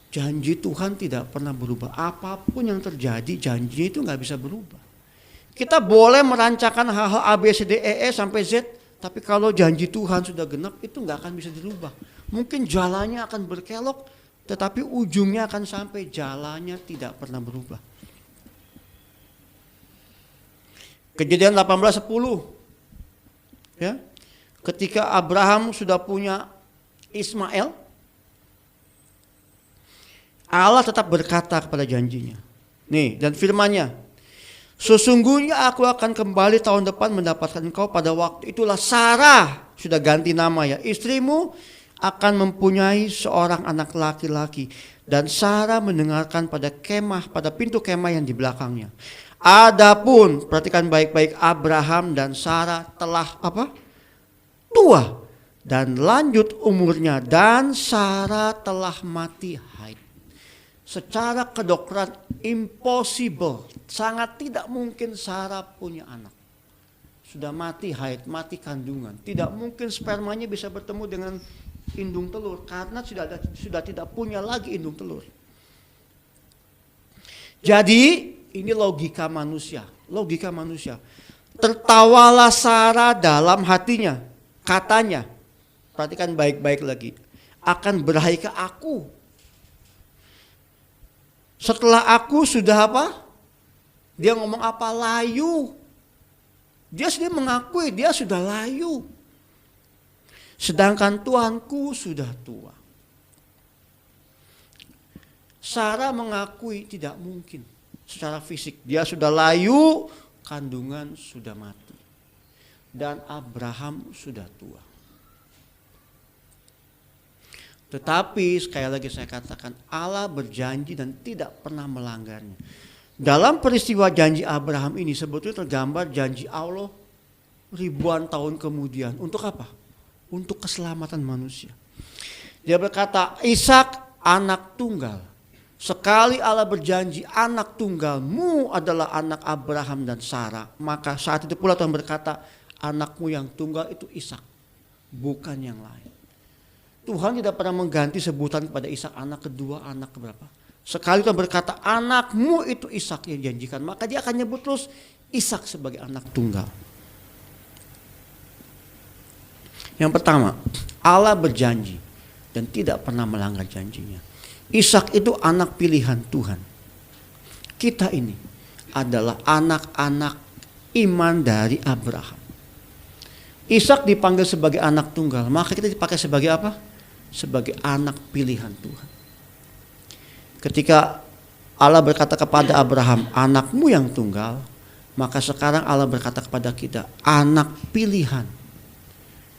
janji Tuhan tidak pernah berubah. Apapun yang terjadi, janji itu gak bisa berubah. Kita boleh merancangkan hal-hal A, B, C, D, E, sampai Z, tapi kalau janji Tuhan sudah genap, itu nggak akan bisa dirubah. Mungkin jalannya akan berkelok, tetapi ujungnya akan sampai jalannya tidak pernah berubah. Kejadian 18:10. Ya. Ketika Abraham sudah punya Ismail, Allah tetap berkata kepada janjinya. Nih, dan firman-Nya, sesungguhnya aku akan kembali tahun depan mendapatkan engkau, pada waktu itulah Sarah, sudah ganti nama ya, istrimu akan mempunyai seorang anak laki-laki. Dan Sarah mendengarkan pada pintu kemah yang di belakangnya. Adapun, perhatikan baik-baik, Abraham dan Sarah telah tua dan lanjut umurnya, dan Sarah telah mati haid. Secara kedokteran impossible, sangat tidak mungkin Sarah punya anak. Sudah mati haid, mati kandungan. Tidak mungkin spermanya bisa bertemu dengan indung telur karena sudah tidak punya lagi indung telur. Jadi ini logika manusia. Tertawalah Sarah dalam hatinya, katanya, perhatikan baik-baik lagi, akan berahi ke aku. Setelah aku sudah Dia ngomong apa? Layu. Dia sendiri mengakui dia sudah layu. Sedangkan Tuhanku sudah tua. Sarah mengakui tidak mungkin secara fisik. Dia sudah layu, kandungan sudah mati. Dan Abraham sudah tua. Tetapi sekali lagi saya katakan, Allah berjanji dan tidak pernah melanggarnya. Dalam peristiwa janji Abraham ini sebetulnya tergambar janji Allah ribuan tahun kemudian. Untuk apa? Untuk keselamatan manusia. Dia berkata, Ishak anak tunggal. Sekali Allah berjanji anak tunggalmu adalah anak Abraham dan Sarah, maka saat itu pula Tuhan berkata, anakmu yang tunggal itu Ishak, bukan yang lain. Tuhan tidak pernah mengganti sebutan kepada Ishak anak kedua, anak keberapa. Sekali Tuhan berkata anakmu itu Ishak yang dijanjikan, maka dia akan nyebut terus Ishak sebagai anak tunggal. Yang pertama, Allah berjanji dan tidak pernah melanggar janjinya. Ishak itu anak pilihan Tuhan. Kita ini adalah anak-anak iman dari Abraham. Ishak dipanggil sebagai anak tunggal, maka kita dipakai sebagai apa? Sebagai anak pilihan Tuhan. Ketika Allah berkata kepada Abraham, anakmu yang tunggal, maka sekarang Allah berkata kepada kita, anak pilihan.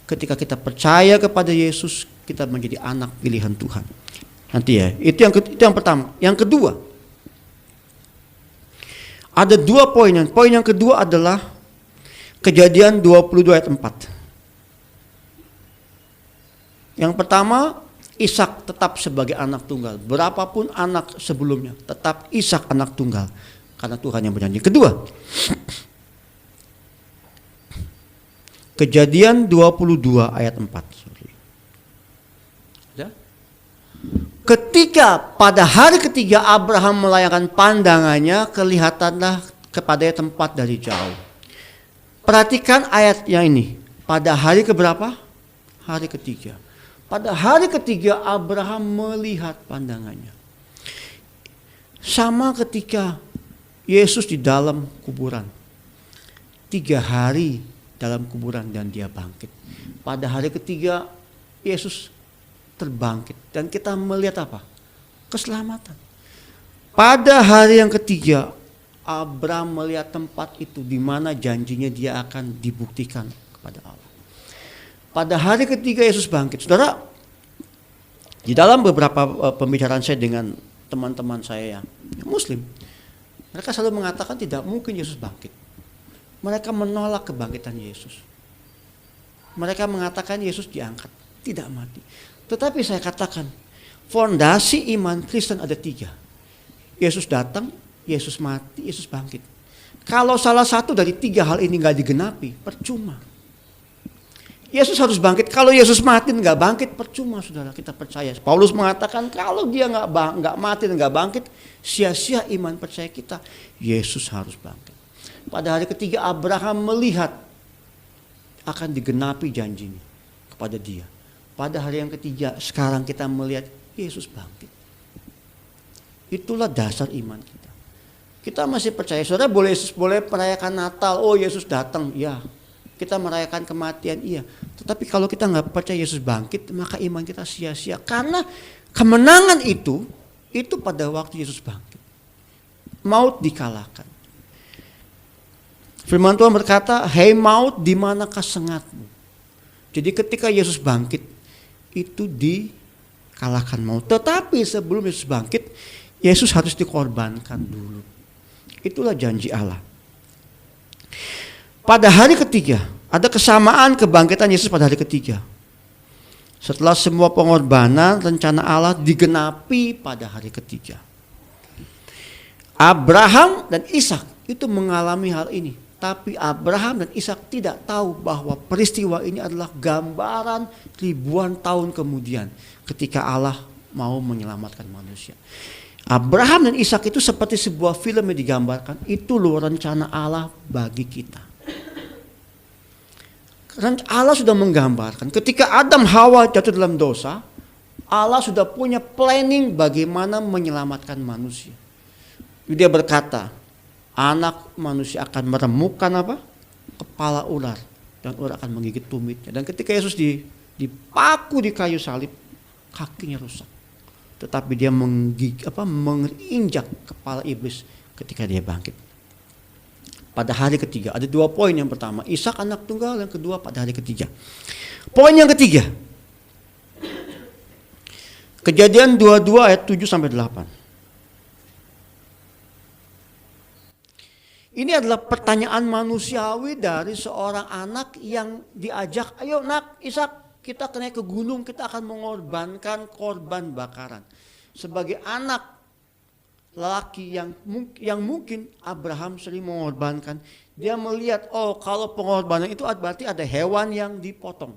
Ketika kita percaya kepada Yesus, kita menjadi anak pilihan Tuhan. Nanti ya, itu yang pertama. Yang kedua, ada 2 poin. Poin yang kedua adalah Kejadian 22 ayat 4. Yang pertama, Ishak tetap sebagai anak tunggal. Berapapun anak sebelumnya, tetap Ishak anak tunggal. Karena Tuhan yang berjanji. Kedua, Kejadian 22 ayat 4. Ketika pada hari ketiga Abraham melayangkan pandangannya, kelihatanlah kepadanya tempat dari jauh. Perhatikan ayat yang ini. Pada hari keberapa? Hari ketiga. Pada hari ketiga Abraham melihat pandangannya. Sama ketika Yesus di dalam kuburan. 3 hari dalam kuburan dan dia bangkit. Pada hari ketiga Yesus terbangkit dan kita melihat apa? Keselamatan. Pada hari yang ketiga Abraham melihat tempat itu di mana janjinya dia akan dibuktikan kepada Allah. Pada hari ketiga Yesus bangkit. Saudara, di dalam beberapa pembicaraan saya dengan teman-teman saya yang Muslim, mereka selalu mengatakan tidak mungkin Yesus bangkit. Mereka menolak kebangkitan Yesus. Mereka mengatakan Yesus diangkat, tidak mati. Tetapi saya katakan, fondasi iman Kristen ada 3. Yesus datang, Yesus mati, Yesus bangkit. Kalau salah satu dari 3 hal ini nggak digenapi, percuma. Yesus harus bangkit. Kalau Yesus mati nggak bangkit, percuma saudara, kita percaya. Paulus mengatakan kalau dia nggak mati dan nggak bangkit, sia-sia iman percaya kita. Yesus harus bangkit. Pada hari ketiga Abraham melihat akan digenapi janjinya kepada dia. Pada hari yang ketiga sekarang kita melihat Yesus bangkit. Itulah dasar iman kita. Kita masih percaya, saudara boleh merayakan Natal, oh Yesus datang, ya. Kita merayakan kematian, iya. Tetapi kalau kita nggak percaya Yesus bangkit, maka iman kita sia-sia. Karena kemenangan itu pada waktu Yesus bangkit. Maut dikalahkan. Firman Tuhan berkata, hei maut, di manakah sengatmu? Jadi ketika Yesus bangkit, itu dikalahkan maut. Tetapi sebelum Yesus bangkit, Yesus harus dikorbankan dulu. Itulah janji Allah. Pada hari ketiga, ada kesamaan kebangkitan Yesus pada hari ketiga. Setelah semua pengorbanan, rencana Allah digenapi pada hari ketiga. Abraham dan Ishak itu mengalami hal ini. Tapi Abraham dan Ishak tidak tahu bahwa peristiwa ini adalah gambaran ribuan tahun kemudian ketika Allah mau menyelamatkan manusia. Abraham dan Ishak itu seperti sebuah film yang digambarkan. Itu loh rencana Allah bagi kita. Allah sudah menggambarkan ketika Adam Hawa jatuh dalam dosa, Allah sudah punya planning bagaimana menyelamatkan manusia. Dia berkata, anak manusia akan meremukkan apa? kepala ular dan ular akan menggigit tumitnya. Dan ketika Yesus dipaku di kayu salib, kakinya rusak. Tetapi dia menginjak kepala iblis ketika dia bangkit. Pada hari ketiga, ada 2 poin. Yang pertama, Ishak anak tunggal. Yang kedua, pada hari ketiga. Poin yang ketiga, Kejadian 22 ayat 7 sampai 8. Ini adalah pertanyaan manusiawi dari seorang anak yang diajak, ayo nak, Ishak, kita naik ke gunung, kita akan mengorbankan korban bakaran. Sebagai anak lelaki yang mungkin Abraham sering mengorbankan, dia melihat, oh kalau pengorbanan itu berarti ada hewan yang dipotong.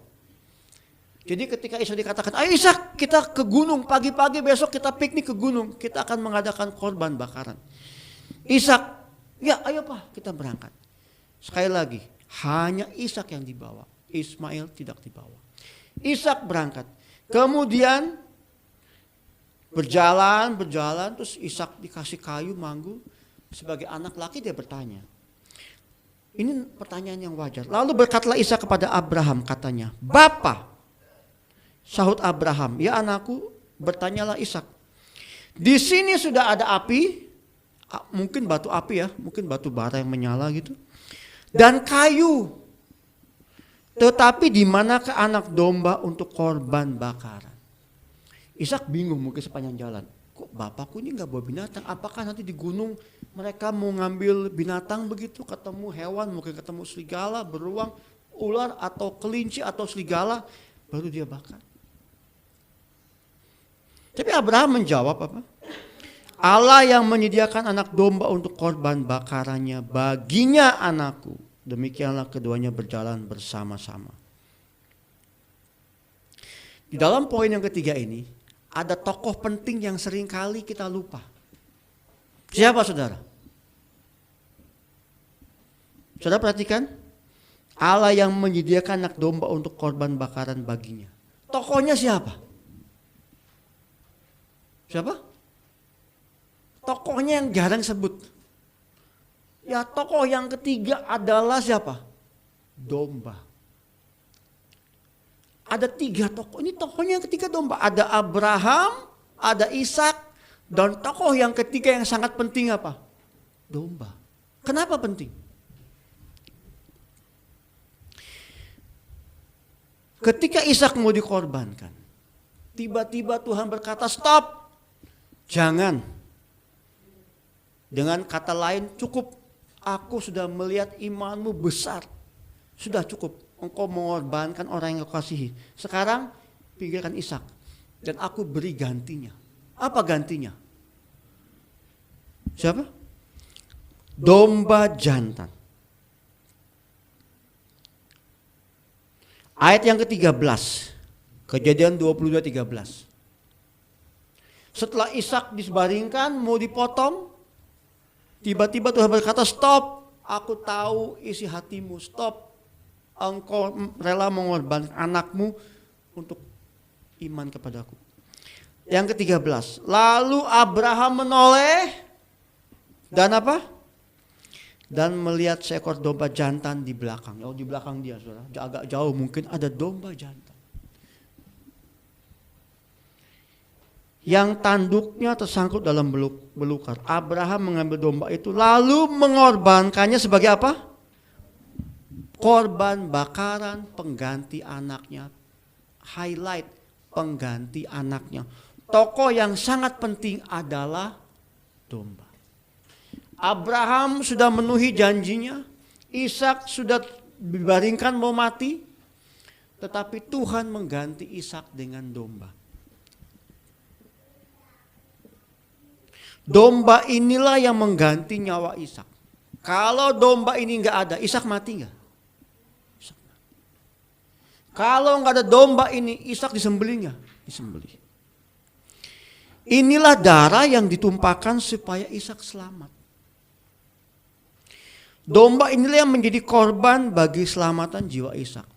Jadi ketika Ishak dikatakan, ayo Ishak, kita ke gunung, pagi-pagi besok kita piknik ke gunung, kita akan mengadakan korban bakaran. Ishak, ya ayo Pak, kita berangkat. Sekali lagi, hanya Ishak yang dibawa, Ismail tidak dibawa. Ishak berangkat, kemudian berjalan, terus Ishak dikasih kayu, manggul. Sebagai anak laki dia bertanya. Ini pertanyaan yang wajar. Lalu berkatalah Ishak kepada Abraham, katanya, Bapa. Sahut Abraham, ya anakku, bertanyalah Ishak. Di sini sudah ada api, mungkin batu api ya, mungkin batu bara yang menyala gitu. Dan kayu. Tetapi di manakah anak domba untuk korban bakaran? Ishak bingung mungkin sepanjang jalan. Kok bapakku ini nggak bawa binatang? Apakah nanti di gunung mereka mau ngambil binatang begitu? Ketemu hewan, mungkin ketemu serigala, beruang, ular atau kelinci atau serigala, baru dia bakar. Tapi Abraham menjawab apa? Allah yang menyediakan anak domba untuk korban bakarannya baginya anakku. Demikianlah keduanya berjalan bersama-sama. Di dalam poin yang ketiga ini, ada tokoh penting yang seringkali kita lupa. Siapa saudara? Saudara perhatikan, Allah yang menyediakan anak domba untuk korban bakaran baginya. Tokohnya siapa? Siapa? Tokohnya yang jarang sebut. Ya tokoh yang ketiga adalah siapa? Domba. Ada 3 tokoh. Ini tokohnya yang ketiga domba. Ada Abraham, ada Ishak, dan tokoh yang ketiga yang sangat penting apa? Domba. Kenapa penting? Ketika Ishak mau dikorbankan, tiba-tiba Tuhan berkata, stop. Jangan. Dengan kata lain, cukup. Aku sudah melihat imanmu besar. Sudah cukup. Engkau mengorbankan orang yang kau kasihi. Sekarang pikirkan Ishak. Dan aku beri gantinya. Apa gantinya? Siapa? Domba jantan. Ayat yang ke-13. Kejadian 22:13. Setelah Ishak dibaringkan, mau dipotong, tiba-tiba Tuhan berkata, stop, aku tahu isi hatimu, stop. Engkau rela mengorbankan anakmu untuk iman kepadaku. Yang ke-13, lalu Abraham menoleh dan apa? Dan melihat seekor domba jantan di belakang. Oh, di belakang dia, saudara. Agak jauh mungkin ada domba jantan. Yang tanduknya tersangkut dalam belukar. Abraham mengambil domba itu lalu mengorbankannya sebagai apa? Korban bakaran pengganti anaknya. Highlight pengganti anaknya. Tokoh yang sangat penting adalah domba. Abraham sudah memenuhi janjinya. Ishak sudah dibaringkan mau mati. Tetapi Tuhan mengganti Ishak dengan domba. Domba inilah yang mengganti nyawa Ishak. Kalau domba ini nggak ada, Ishak mati nggak? Kalau nggak ada domba ini, Ishak disembelih nggak? Disembelih. Inilah darah yang ditumpahkan supaya Ishak selamat. Domba inilah yang menjadi korban bagi keselamatan jiwa Ishak.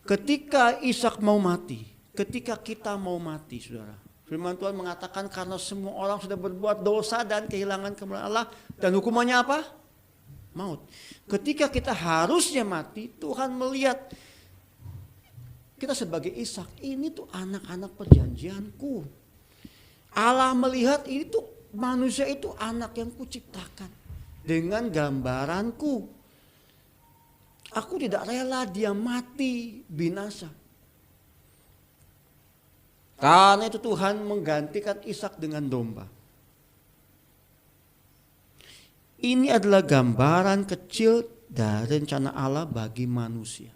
Ketika Ishak mau mati, ketika kita mau mati, saudara. Firman Tuhan mengatakan karena semua orang sudah berbuat dosa dan kehilangan kemuliaan Allah. Dan hukumannya apa? maut. Ketika kita harusnya mati, Tuhan melihat kita sebagai Ishak, ini tuh anak-anak perjanjianku. Allah melihat ini tuh manusia itu anak yang kuciptakan dengan gambaranku. Aku tidak rela dia mati binasa. Karena itu Tuhan menggantikan Ishak dengan domba. Ini adalah gambaran kecil dari rencana Allah bagi manusia.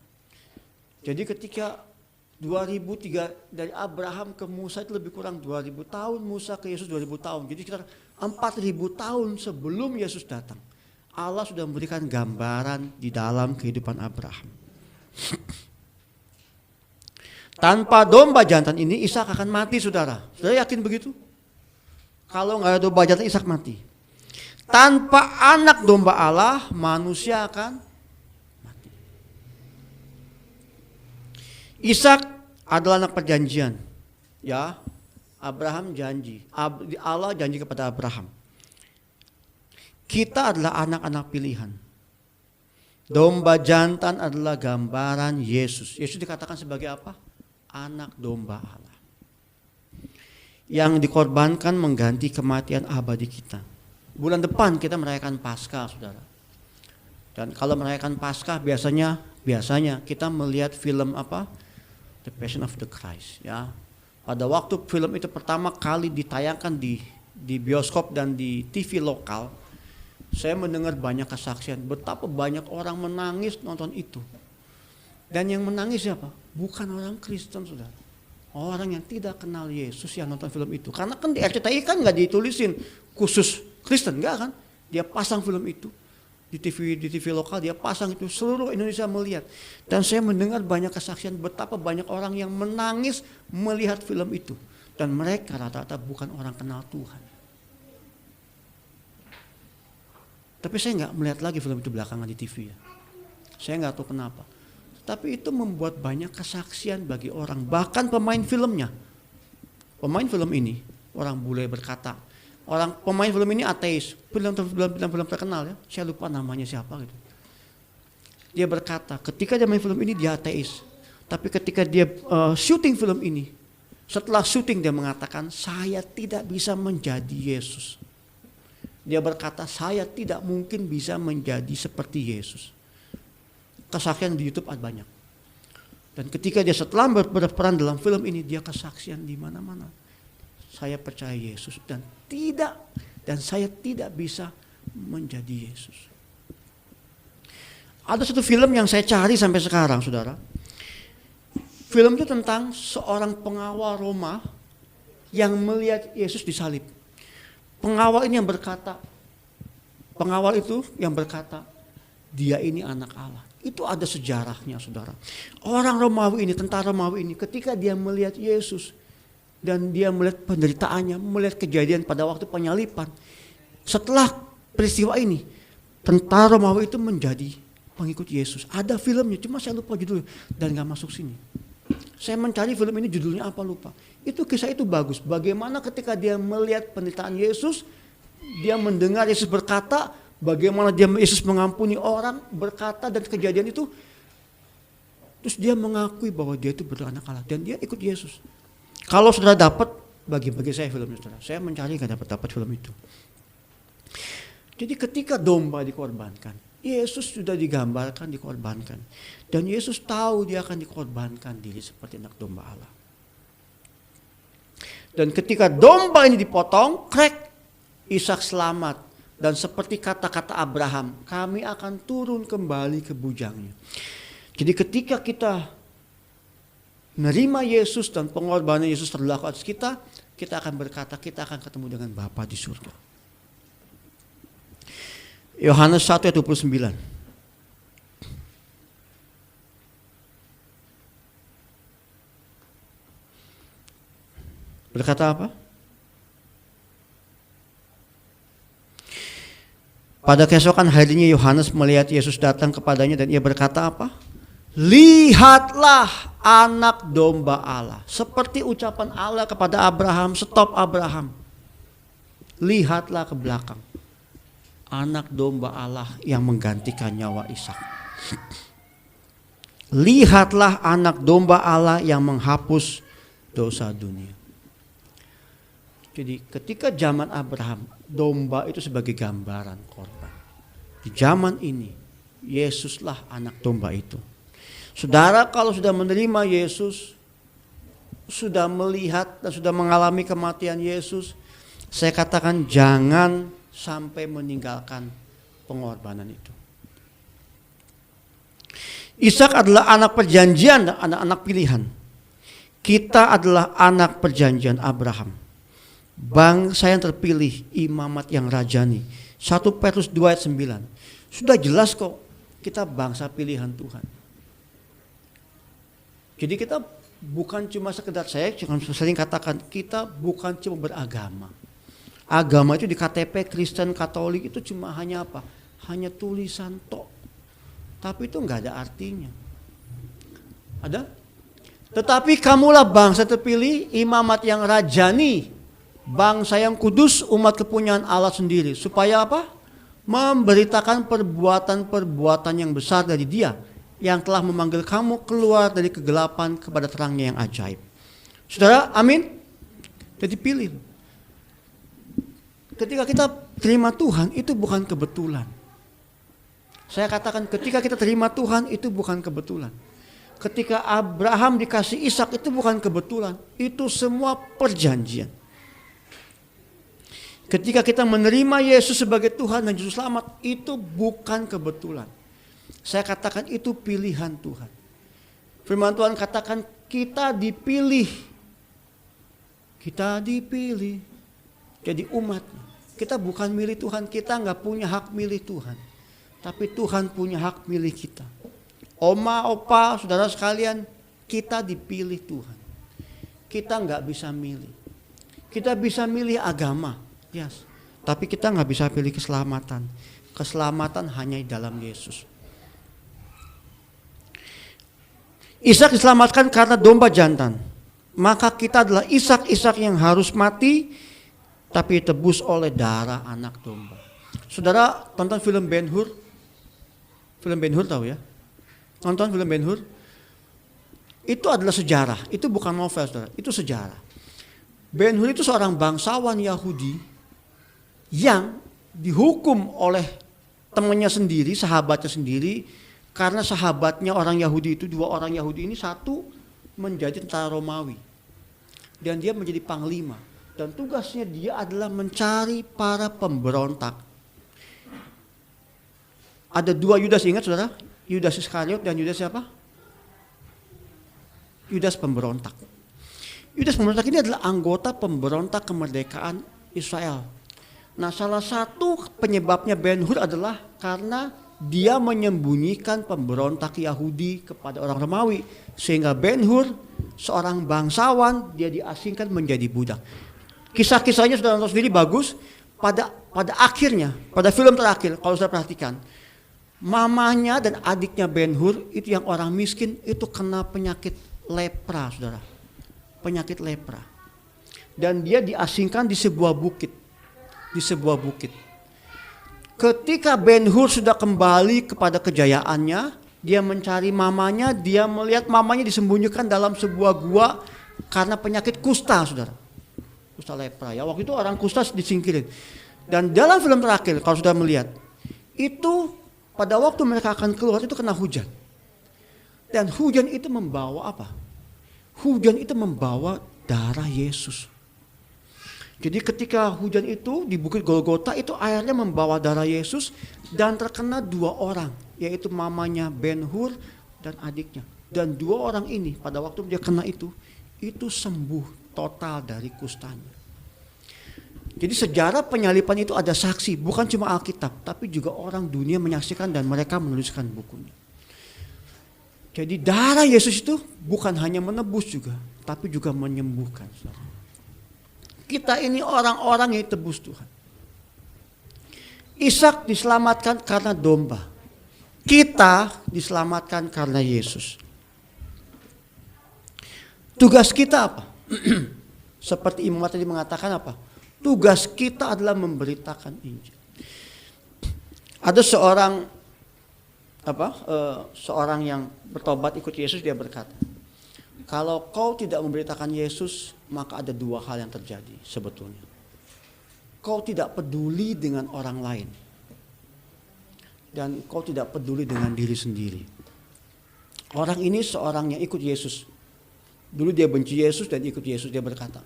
Jadi ketika 2003 dari Abraham ke Musa itu lebih kurang 2000 tahun, Musa ke Yesus 2000 tahun. Jadi sekitar 4000 tahun sebelum Yesus datang. Allah sudah memberikan gambaran di dalam kehidupan Abraham. Tanpa domba jantan ini Ishak akan mati, saudara. Saudara yakin begitu? Kalau nggak ada domba jantan Ishak mati. Tanpa anak domba Allah, manusia akan mati. Ishak adalah anak perjanjian. Ya, Abraham janji. Allah janji kepada Abraham. Kita adalah anak-anak pilihan. Domba jantan adalah gambaran Yesus. Yesus dikatakan sebagai apa? Anak domba Allah. Yang dikorbankan mengganti kematian abadi kita. Bulan depan kita merayakan Paskah, saudara. Dan kalau merayakan Paskah biasanya kita melihat film apa? The Passion of the Christ. Ya. Pada waktu film itu pertama kali ditayangkan di bioskop dan di TV lokal, saya mendengar banyak kesaksian betapa banyak orang menangis nonton itu. Dan yang menangis siapa? Bukan orang Kristen, saudara. Orang yang tidak kenal Yesus yang nonton film itu. Karena kan di RCTI kan nggak ditulisin khusus Kristen, enggak kan? Dia pasang film itu di TV lokal, dia pasang itu, seluruh Indonesia melihat. Dan saya mendengar banyak kesaksian betapa banyak orang yang menangis melihat film itu. Dan mereka rata-rata bukan orang kenal Tuhan. Tapi saya nggak melihat lagi film itu belakangan di TV ya. Saya nggak tahu kenapa. Tapi itu membuat banyak kesaksian bagi orang. Bahkan pemain filmnya. Pemain film ini, orang bule berkata, pemain film ini ateis, film terkenal ya, saya lupa namanya siapa gitu. Dia berkata, ketika dia main film ini dia ateis, tapi ketika dia syuting film ini, setelah syuting dia mengatakan, saya tidak bisa menjadi Yesus. Dia berkata, saya tidak mungkin bisa menjadi seperti Yesus. Kesaksian di YouTube ada banyak. Dan ketika dia setelah berperan dalam film ini, dia kesaksian di mana-mana. Saya percaya Yesus dan saya tidak bisa menjadi Yesus. Ada satu film yang saya cari sampai sekarang, saudara. Film itu tentang seorang pengawal Roma yang melihat Yesus disalib. Pengawal itu yang berkata, dia ini anak Allah. Itu ada sejarahnya, saudara. Orang Romawi ini, tentara Romawi ini, ketika dia melihat Yesus dan dia melihat penderitaannya, melihat kejadian pada waktu penyalipan. Setelah peristiwa ini, tentara Romawi itu menjadi pengikut Yesus. Ada filmnya, cuma saya lupa judulnya dan gak masuk sini. Saya mencari film ini judulnya apa lupa. Itu kisah itu bagus. Bagaimana ketika dia melihat penderitaan Yesus, dia mendengar Yesus berkata, bagaimana Yesus mengampuni orang, berkata dan kejadian itu. Terus dia mengakui bahwa dia itu betul anak Allah dan dia ikut Yesus. Kalau saudara dapat, bagi saya filmnya, saudara. Saya mencari gak dapat film itu. Jadi ketika domba dikorbankan, Yesus sudah digambarkan dikorbankan. Dan Yesus tahu dia akan dikorbankan diri seperti anak domba Allah. Dan ketika domba ini dipotong, Ishak selamat. Dan seperti kata-kata Abraham, kami akan turun kembali ke bujangnya. Jadi ketika kita menerima Yesus dan pengorbanan Yesus terlaku atas kita, kita akan berkata, kita akan ketemu dengan Bapa di surga. Yohanes 1 ayat 29. Berkata apa? Pada keesokan harinya Yohanes melihat Yesus datang kepadanya dan ia berkata apa? Lihatlah anak domba Allah. Seperti ucapan Allah kepada Abraham, stop Abraham. Lihatlah ke belakang. anak domba Allah yang menggantikan nyawa Ishak. Lihatlah anak domba Allah yang menghapus dosa dunia. Jadi ketika zaman Abraham, domba itu sebagai gambaran korban. Di zaman ini, Yesuslah anak domba itu. Saudara kalau sudah menerima Yesus, sudah melihat dan sudah mengalami kematian Yesus, saya katakan jangan sampai meninggalkan pengorbanan itu. Ishak adalah anak perjanjian dan anak-anak pilihan. Kita adalah anak perjanjian Abraham. Bangsa yang terpilih, imamat yang rajani. 1 Petrus 2 ayat 9. Sudah jelas kok kita bangsa pilihan Tuhan. Jadi kita bukan cuma sekedar, saya sering katakan, kita bukan cuma beragama. Agama itu di KTP Kristen Katolik itu cuma hanya apa? Hanya tulisan tok. Tapi itu enggak ada artinya. Ada? Tetapi kamulah bangsa terpilih, imamat yang rajani, bangsa yang kudus, umat kepunyaan Allah sendiri. Supaya apa? Memberitakan perbuatan-perbuatan yang besar dari Dia yang telah memanggil kamu keluar dari kegelapan kepada terangnya yang ajaib. Saudara, amin? Jadi pilih. Ketika kita terima Tuhan, itu bukan kebetulan. Saya katakan ketika kita terima Tuhan, itu bukan kebetulan. Ketika Abraham dikasih Ishak, itu bukan kebetulan. Itu semua perjanjian. Ketika kita menerima Yesus sebagai Tuhan dan Juru Selamat, itu bukan kebetulan. Saya katakan itu pilihan Tuhan. Firman Tuhan katakan kita dipilih. Kita dipilih. Jadi umat. Kita bukan milih Tuhan. Kita nggak punya hak milih Tuhan. Tapi Tuhan punya hak milih kita. Oma, opa, saudara sekalian, kita dipilih Tuhan. Kita nggak bisa milih. Kita bisa milih agama. Yes. Tapi kita nggak bisa pilih keselamatan. Keselamatan hanya di dalam Yesus. Ishak diselamatkan karena domba jantan. Maka kita adalah Ishak yang harus mati, tapi ditebus oleh darah anak domba. Saudara tonton film Ben-Hur? Film Ben-Hur tahu ya? Nonton film Ben-Hur? Itu adalah sejarah. Itu bukan novel, saudara. Itu sejarah. Ben-Hur itu seorang bangsawan Yahudi yang dihukum oleh temannya sendiri, sahabatnya sendiri, karena sahabatnya orang Yahudi itu, 2 orang Yahudi ini, satu menjadi tentara Romawi dan dia menjadi panglima, dan tugasnya dia adalah mencari para pemberontak. Ada 2 Yudas, ingat saudara? Yudas Iskariot dan Yudas siapa? Yudas pemberontak. Yudas pemberontak ini adalah anggota pemberontak kemerdekaan Israel. Nah, salah satu penyebabnya Ben-Hur adalah karena dia menyembunyikan pemberontak Yahudi kepada orang Romawi. Sehingga Ben-Hur, seorang bangsawan, dia diasingkan menjadi budak. Kisah-kisahnya sudah nonton sendiri, bagus. Pada akhirnya, pada film terakhir, kalau sudah perhatikan, mamanya dan adiknya Ben-Hur, itu yang orang miskin, itu kena penyakit lepra, saudara. Penyakit lepra. Dan dia diasingkan di sebuah bukit. Ketika Ben-Hur sudah kembali kepada kejayaannya, dia mencari mamanya, dia melihat mamanya disembunyikan dalam sebuah gua karena penyakit kusta, saudara. Kusta lepra ya, waktu itu orang kusta disingkirin. Dan dalam film terakhir, kalau sudah melihat, itu pada waktu mereka akan keluar itu kena hujan. Dan hujan itu membawa apa? Hujan itu membawa darah Yesus. Jadi ketika hujan itu di Bukit Golgota, itu airnya membawa darah Yesus dan terkena 2 orang, yaitu mamanya Ben-Hur dan adiknya. Dan 2 orang ini pada waktu dia kena itu sembuh total dari kustanya. Jadi sejarah penyalipan itu ada saksi, bukan cuma Alkitab, tapi juga orang dunia menyaksikan dan mereka menuliskan bukunya. Jadi darah Yesus itu bukan hanya menebus juga, tapi juga menyembuhkan. Kita ini orang-orang yang ditebus Tuhan. Ishak diselamatkan karena domba. Kita diselamatkan karena Yesus. Tugas kita apa? Seperti Imam tadi mengatakan apa? Tugas kita adalah memberitakan Injil. Ada seorang yang bertobat ikut Yesus, dia berkata, kalau kau tidak memberitakan Yesus, maka ada dua hal yang terjadi sebetulnya. Kau tidak peduli dengan orang lain, dan kau tidak peduli dengan diri sendiri. Orang ini seorang yang ikut Yesus. Dulu dia benci Yesus dan ikut Yesus. Dia berkata,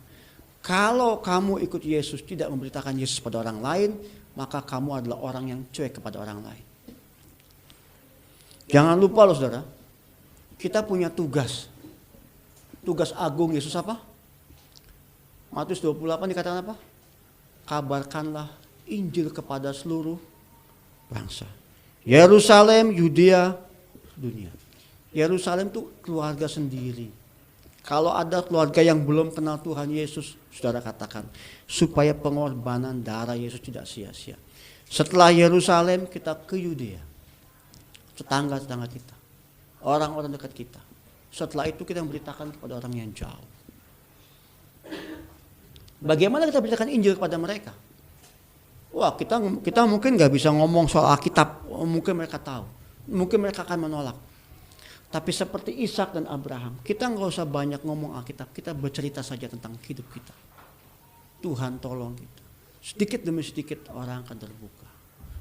kalau kamu ikut Yesus tidak memberitakan Yesus pada orang lain, maka kamu adalah orang yang cuek kepada orang lain. Jangan lupa loh saudara, kita punya tugas. Tugas agung Yesus apa? Matius 28 dikatakan apa? Kabarkanlah Injil kepada seluruh bangsa. Yerusalem, Yudea, dunia. Yerusalem itu keluarga sendiri. Kalau ada keluarga yang belum kenal Tuhan Yesus, saudara katakan, supaya pengorbanan darah Yesus tidak sia-sia. Setelah Yerusalem, kita ke Yudea. Tetangga-tetangga kita, orang-orang dekat kita. Setelah itu kita memberitakan kepada orang yang jauh. Bagaimana kita beritakan Injil kepada mereka? Wah, kita mungkin nggak bisa ngomong soal Alkitab, mungkin mereka tahu, mungkin mereka akan menolak. Tapi seperti Ishak dan Abraham, kita nggak usah banyak ngomong Alkitab, kita bercerita saja tentang hidup kita. Tuhan tolong kita. Sedikit demi sedikit orang akan terbuka.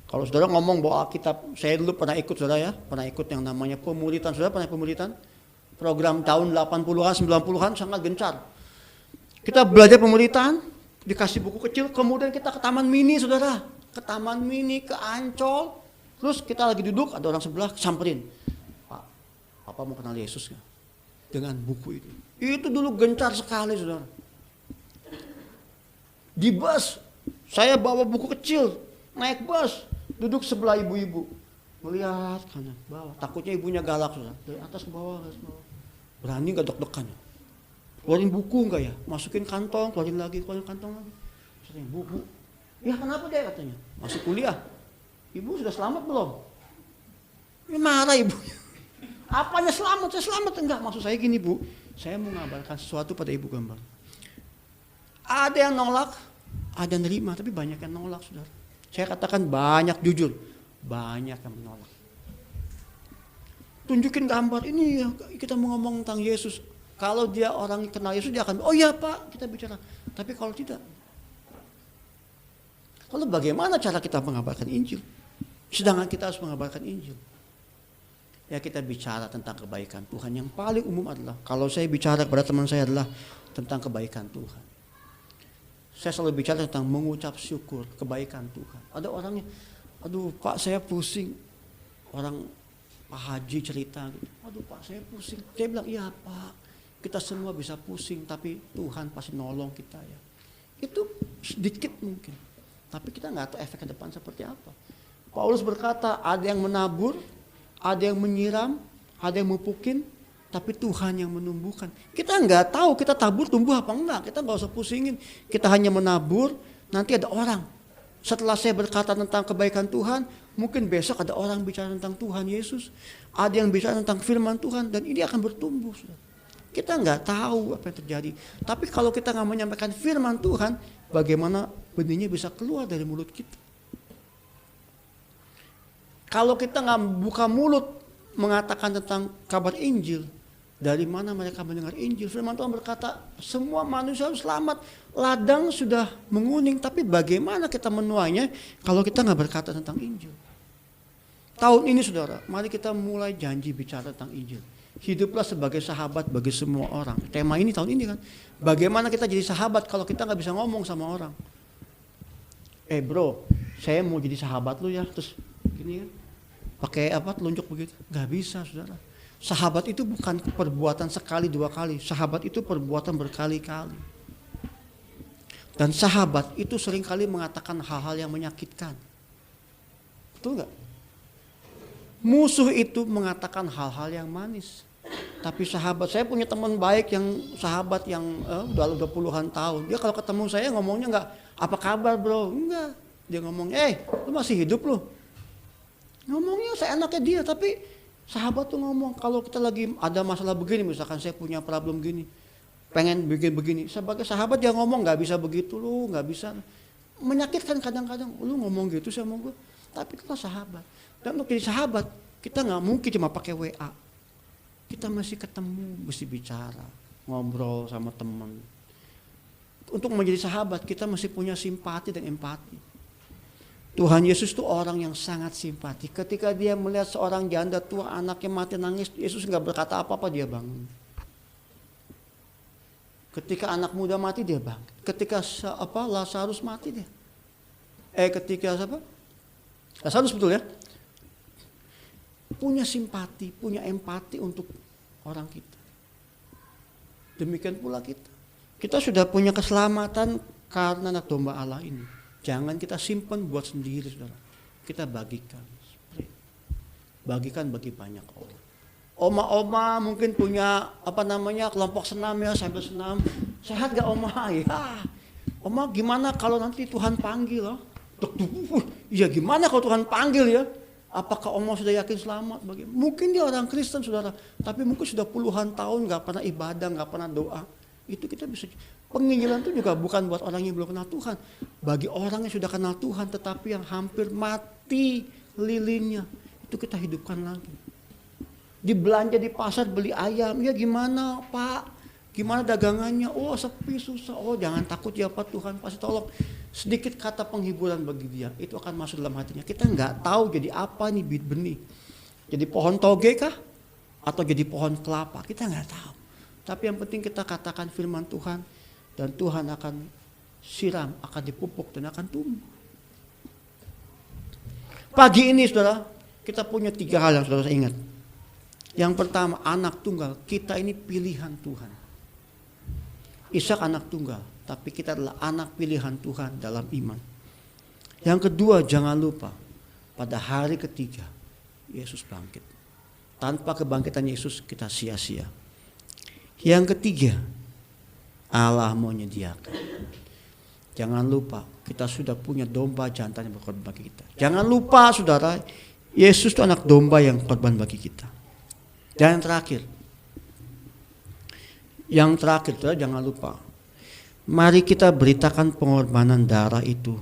Kalau saudara ngomong bahwa Alkitab, saya dulu pernah ikut saudara ya, pernah ikut yang namanya pemuritan. Saudara pernah pemuritan? Program tahun 80-an, 90-an sangat gencar. Kita belajar pemuritan, dikasih buku kecil, kemudian kita ke taman mini saudara. Ke taman mini, ke Ancol. Terus kita lagi duduk, ada orang sebelah samperin. Pak, Papa mau kenal Yesus gak? Dengan buku itu. Itu dulu gencar sekali saudara. Di bus, saya bawa buku kecil, naik bus. Duduk sebelah ibu-ibu, melihat kanan bawah. Takutnya ibunya galak saudara. Dari atas ke bawah, berani nggak deg-degan? Keluarin buku nggak ya? Masukin kantong, keluarin lagi, keluarin kantong lagi. Saya bu, ya kenapa dia katanya? Masih kuliah. Ibu sudah selamat belum? Ini marah ibunya. Apanya selamat? Saya selamat enggak? Maksud saya gini bu, saya mau ngabarkan sesuatu pada ibu gambar. Ada yang nolak, ada yang nerima, tapi banyak yang nolak saudara. Saya katakan banyak, jujur, banyak yang menolak. Tunjukin gambar ini ya, kita mau ngomong tentang Yesus. Kalau dia orang yang kenal Yesus, dia akan, oh iya Pak, kita bicara. Tapi kalau tidak, lalu bagaimana cara kita mengabarkan Injil? Sedangkan kita harus mengabarkan Injil. Ya kita bicara tentang kebaikan Tuhan. Yang paling umum adalah, kalau saya bicara kepada teman saya adalah tentang kebaikan Tuhan. Saya selalu bicara tentang mengucap syukur kebaikan Tuhan. Ada orangnya, aduh Pak saya pusing. Orang Pak Haji cerita gitu, aduh Pak saya pusing. Saya bilang, iya Pak, kita semua bisa pusing, tapi Tuhan pasti nolong kita ya. Itu sedikit mungkin, tapi kita nggak tahu efek ke depan seperti apa. Paulus berkata, ada yang menabur, ada yang menyiram, ada yang memupukin, tapi Tuhan yang menumbuhkan. Kita nggak tahu kita tabur tumbuh apa enggak. Kita nggak usah pusingin. Kita hanya menabur. Nanti ada orang. Setelah saya berkata tentang kebaikan Tuhan, mungkin besok ada orang bicara tentang Tuhan Yesus. Ada yang bicara tentang firman Tuhan dan ini akan bertumbuh. Kita nggak tahu apa yang terjadi. Tapi kalau kita nggak menyampaikan firman Tuhan, bagaimana benihnya bisa keluar dari mulut kita? Kalau kita nggak buka mulut mengatakan tentang kabar Injil, dari mana mereka mendengar Injil? Firman Tuhan berkata, semua manusia harus selamat. Ladang sudah menguning, tapi bagaimana kita menuainya kalau kita nggak berkata tentang Injil? Tahun ini saudara, mari kita mulai janji bicara tentang Injil. Hiduplah sebagai sahabat bagi semua orang. Tema ini tahun ini kan, bagaimana kita jadi sahabat kalau kita nggak bisa ngomong sama orang? Bro, saya mau jadi sahabat lu ya, terus gini kan, pakai apa telunjuk begitu? Nggak bisa saudara. Sahabat itu bukan perbuatan sekali dua kali. Sahabat itu perbuatan berkali-kali. Dan sahabat itu seringkali mengatakan hal-hal yang menyakitkan. Betul nggak? Musuh itu mengatakan hal-hal yang manis. Tapi sahabat, saya punya teman baik yang sahabat yang udah puluhan tahun. Dia kalau ketemu saya ngomongnya nggak, apa kabar bro? Enggak. Dia ngomong, lu masih hidup lu? Ngomongnya seenaknya dia, tapi sahabat tuh ngomong, kalau kita lagi ada masalah begini, misalkan saya punya problem gini, pengen bikin begini, sebagai sahabat dia ngomong, nggak bisa begitu lu, nggak bisa. Menyakitkan kadang-kadang, lu ngomong gitu sama gue. tapi itulah sahabat. Dan untuk jadi sahabat, kita nggak mungkin cuma pakai WA. Kita mesti ketemu, mesti bicara, ngobrol sama teman. Untuk menjadi sahabat, kita mesti punya simpati dan empati. Tuhan Yesus itu orang yang sangat simpati. Ketika dia melihat seorang janda tua, anaknya mati nangis, Yesus nggak berkata apa-apa, dia bangun. Ketika anak muda mati, dia bangkit. Ketika Lazarus mati, dia. Ketika siapa? Lazarus, betul ya? Punya simpati, punya empati untuk orang kita. Demikian pula kita. Kita sudah punya keselamatan karena anak domba Allah ini. Jangan kita simpan buat sendiri, saudara. Kita bagikan. Bagikan bagi banyak orang. Oma-oma mungkin punya kelompok senam ya, sambil senam. Sehat gak oma? Ya. Oma gimana kalau nanti Tuhan panggil? Iya gimana kalau Tuhan panggil ya? Apakah oma sudah yakin selamat? Mungkin dia orang Kristen, saudara, tapi mungkin sudah puluhan tahun gak pernah ibadah, gak pernah doa. Itu kita bisa. Penginjilan itu juga bukan buat orang yang belum kenal Tuhan. Bagi orang yang sudah kenal Tuhan tetapi yang hampir mati lilinnya, itu kita hidupkan lagi. Dibelanja di pasar beli ayam, ya gimana Pak? Gimana dagangannya? Oh sepi, susah. Oh jangan takut ya Pak, Tuhan pasti tolong. Sedikit kata penghiburan bagi dia, itu akan masuk dalam hatinya. Kita nggak tahu jadi apa nih bibit benih. Jadi pohon toge kah? Atau jadi pohon kelapa? Kita nggak tahu. Tapi yang penting kita katakan firman Tuhan, dan Tuhan akan siram, akan dipupuk dan akan tumbuh. Pagi ini saudara, kita punya 3 hal yang saudara ingat. Yang pertama, anak tunggal. Kita ini pilihan Tuhan. Ishak anak tunggal, tapi kita adalah anak pilihan Tuhan dalam iman. Yang kedua, jangan lupa, pada hari ketiga, Yesus bangkit. Tanpa kebangkitan Yesus, kita sia-sia. Yang ketiga, Allah mau menyediakan. Jangan lupa, kita sudah punya domba jantan yang berkorban bagi kita. Jangan lupa, saudara, Yesus itu anak domba yang korban bagi kita. Dan yang terakhir, saudara, jangan lupa, mari kita beritakan pengorbanan darah itu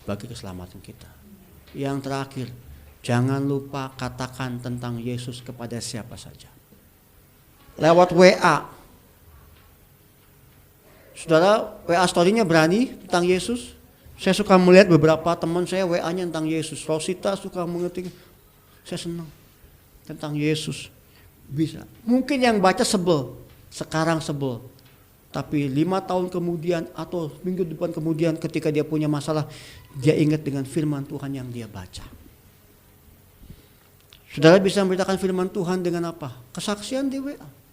bagi keselamatan kita. Yang terakhir, jangan lupa katakan tentang Yesus kepada siapa saja. Lewat WA. Saudara, WA story-nya berani tentang Yesus. Saya suka melihat beberapa teman saya WA-nya tentang Yesus. Rosita suka mengetik, saya senang tentang Yesus. Bisa. Mungkin yang baca sebel, sekarang sebel. Tapi 5 tahun kemudian atau minggu depan kemudian ketika dia punya masalah, dia ingat dengan firman Tuhan yang dia baca. Saudara bisa memberitakan firman Tuhan dengan apa? Kesaksian di WA.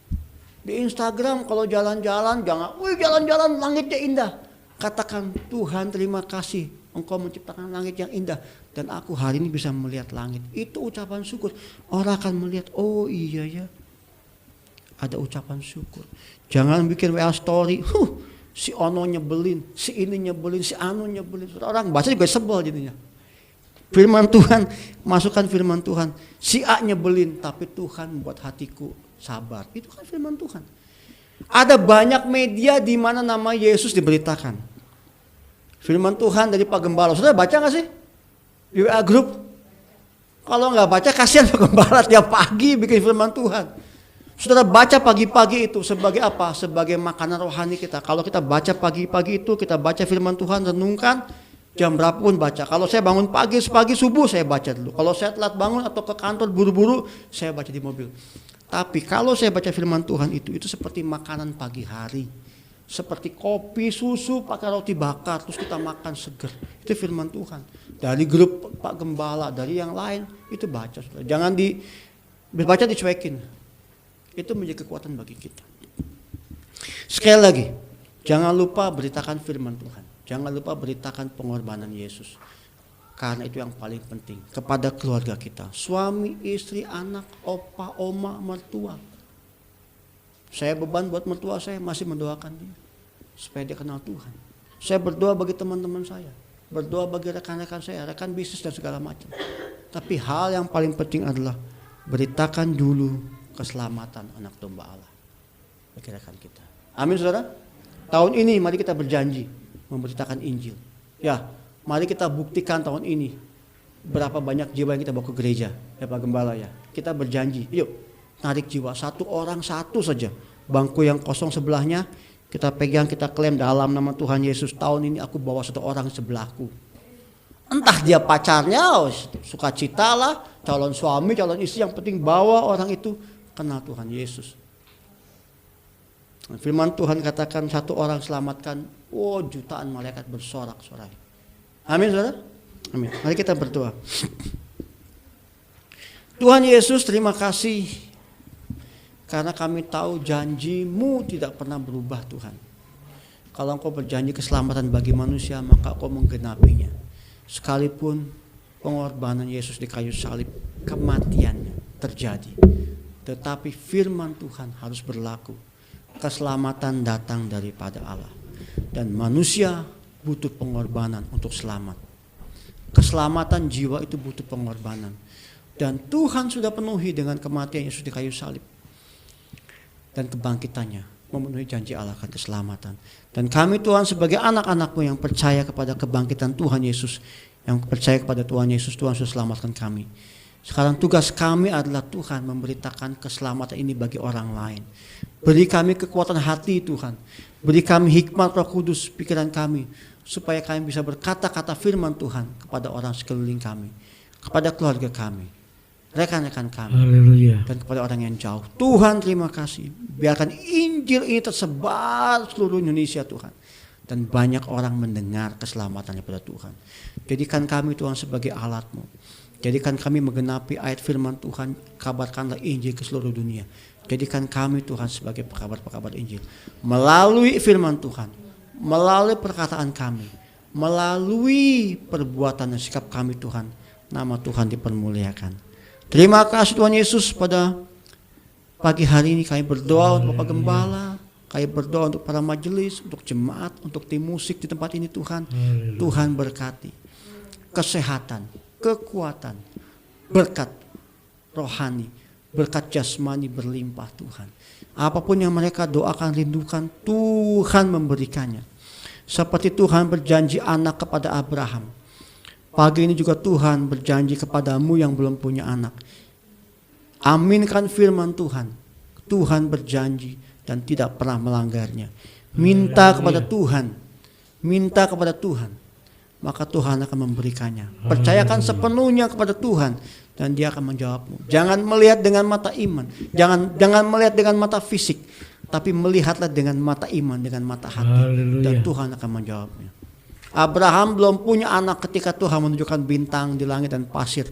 Di Instagram kalau jalan-jalan, jangan, wih jalan-jalan langitnya indah. Katakan, Tuhan terima kasih, Engkau menciptakan langit yang indah. Dan aku hari ini bisa melihat langit. Itu ucapan syukur. Orang akan melihat, oh iya ya, ada ucapan syukur. Jangan bikin WA story, si Ono nyebelin, si ini nyebelin, si Anu nyebelin. Orang baca juga sebel jadinya. Firman Tuhan, masukkan firman Tuhan. Si A nyebelin, tapi Tuhan membuat hatiku sabar. Itu kan firman Tuhan. Ada banyak media di mana nama Yesus diberitakan. Firman Tuhan dari Pak Gembala. Saudara baca gak sih? Di WA group. Kalau gak baca, kasihan Pak Gembala tiap pagi bikin firman Tuhan. Saudara baca pagi-pagi itu sebagai apa? Sebagai makanan rohani kita. Kalau kita baca pagi-pagi itu, kita baca firman Tuhan, renungkan, jam berapapun baca. Kalau saya bangun pagi subuh saya baca dulu. Kalau saya telat bangun atau ke kantor buru-buru, saya baca di mobil. Tapi kalau saya baca firman Tuhan itu seperti makanan pagi hari. Seperti kopi, susu, pakai roti bakar, terus kita makan seger. Itu firman Tuhan. Dari grup Pak Gembala, dari yang lain, itu baca. Saudara. Jangan baca dicuekin. Itu menjadi kekuatan bagi kita. Sekali lagi, jangan lupa beritakan firman Tuhan. Jangan lupa beritakan pengorbanan Yesus. Karena itu yang paling penting. Kepada keluarga kita. Suami, istri, anak, opa, oma, mertua. Saya beban buat mertua saya, masih mendoakan dia. Supaya dia kenal Tuhan. Saya berdoa bagi teman-teman saya. Berdoa bagi rekan-rekan saya, rekan bisnis dan segala macam. Tapi hal yang paling penting adalah beritakan dulu keselamatan anak domba Allah. Bagi rekan kita. Amin saudara. Tahun ini mari kita berjanji memberitakan Injil. Ya, mari kita buktikan tahun ini Berapa banyak jiwa yang kita bawa ke gereja, ya Pak Gembala ya. Kita berjanji, yuk tarik jiwa, satu orang satu saja. Bangku yang kosong sebelahnya kita pegang, kita klaim dalam nama Tuhan Yesus. Tahun ini aku bawa satu orang sebelahku. Entah dia pacarnya, sukacita lah, calon suami, calon istri, yang penting bawa orang itu kenal Tuhan Yesus. Firman Tuhan katakan satu orang selamatkan, jutaan malaikat bersorak-sorai. Amin saudara? Amin. Mari kita berdoa. Tuhan Yesus, terima kasih karena kami tahu janji-Mu tidak pernah berubah Tuhan. Kalau Engkau berjanji keselamatan bagi manusia, maka Engkau menggenapinya. Sekalipun pengorbanan Yesus di kayu salib, kematiannya terjadi, tetapi firman Tuhan harus berlaku. Keselamatan datang daripada Allah, dan manusia butuh pengorbanan untuk selamat. Keselamatan jiwa itu butuh pengorbanan, dan Tuhan sudah penuhi dengan kematian Yesus di kayu salib dan kebangkitannya, memenuhi janji Allah akan keselamatan. Dan kami Tuhan sebagai anak-anak-Mu yang percaya kepada kebangkitan Tuhan Yesus, yang percaya kepada Tuhan Yesus, Tuhan sudah selamatkan kami. Sekarang tugas kami adalah Tuhan memberitakan keselamatan ini bagi orang lain. Beri kami kekuatan hati Tuhan, beri kami hikmat Roh Kudus pikiran kami, supaya kami bisa berkata-kata firman Tuhan kepada orang sekeliling kami, kepada keluarga kami, rekan-rekan kami, Haleluya. dan kepada orang yang jauh. Tuhan terima kasih, biarkan Injil ini tersebar seluruh Indonesia Tuhan, dan banyak orang mendengar keselamatan daripada Tuhan. Jadikan kami Tuhan sebagai alat-Mu, jadikan kami menggenapi ayat firman Tuhan, kabarkanlah Injil ke seluruh dunia. Jadikan kami Tuhan sebagai pekabar-pekabar Injil, melalui firman Tuhan, melalui perkataan kami, melalui perbuatan dan sikap kami Tuhan, nama Tuhan dipermuliakan. Terima kasih Tuhan Yesus, pada pagi hari ini kami berdoa untuk Bapak Gembala, kami berdoa untuk para majelis, untuk jemaat, untuk tim musik di tempat ini Tuhan. Tuhan berkati kesehatan, kekuatan, berkat rohani, berkat jasmani berlimpah Tuhan. Apapun yang mereka doakan, rindukan, Tuhan memberikannya. Seperti Tuhan berjanji anak kepada Abraham, pagi ini juga Tuhan berjanji kepadamu yang belum punya anak. Aminkan firman Tuhan. Tuhan berjanji dan tidak pernah melanggarnya. Minta kepada Tuhan, minta kepada Tuhan, maka Tuhan akan memberikannya. Percayakan sepenuhnya kepada Tuhan, dan Dia akan menjawabmu. Jangan melihat dengan mata iman, jangan melihat dengan mata fisik, tapi melihatlah dengan mata iman, dengan mata hati. Haleluya. Dan Tuhan akan menjawabnya. Abraham belum punya anak ketika Tuhan menunjukkan bintang di langit dan pasir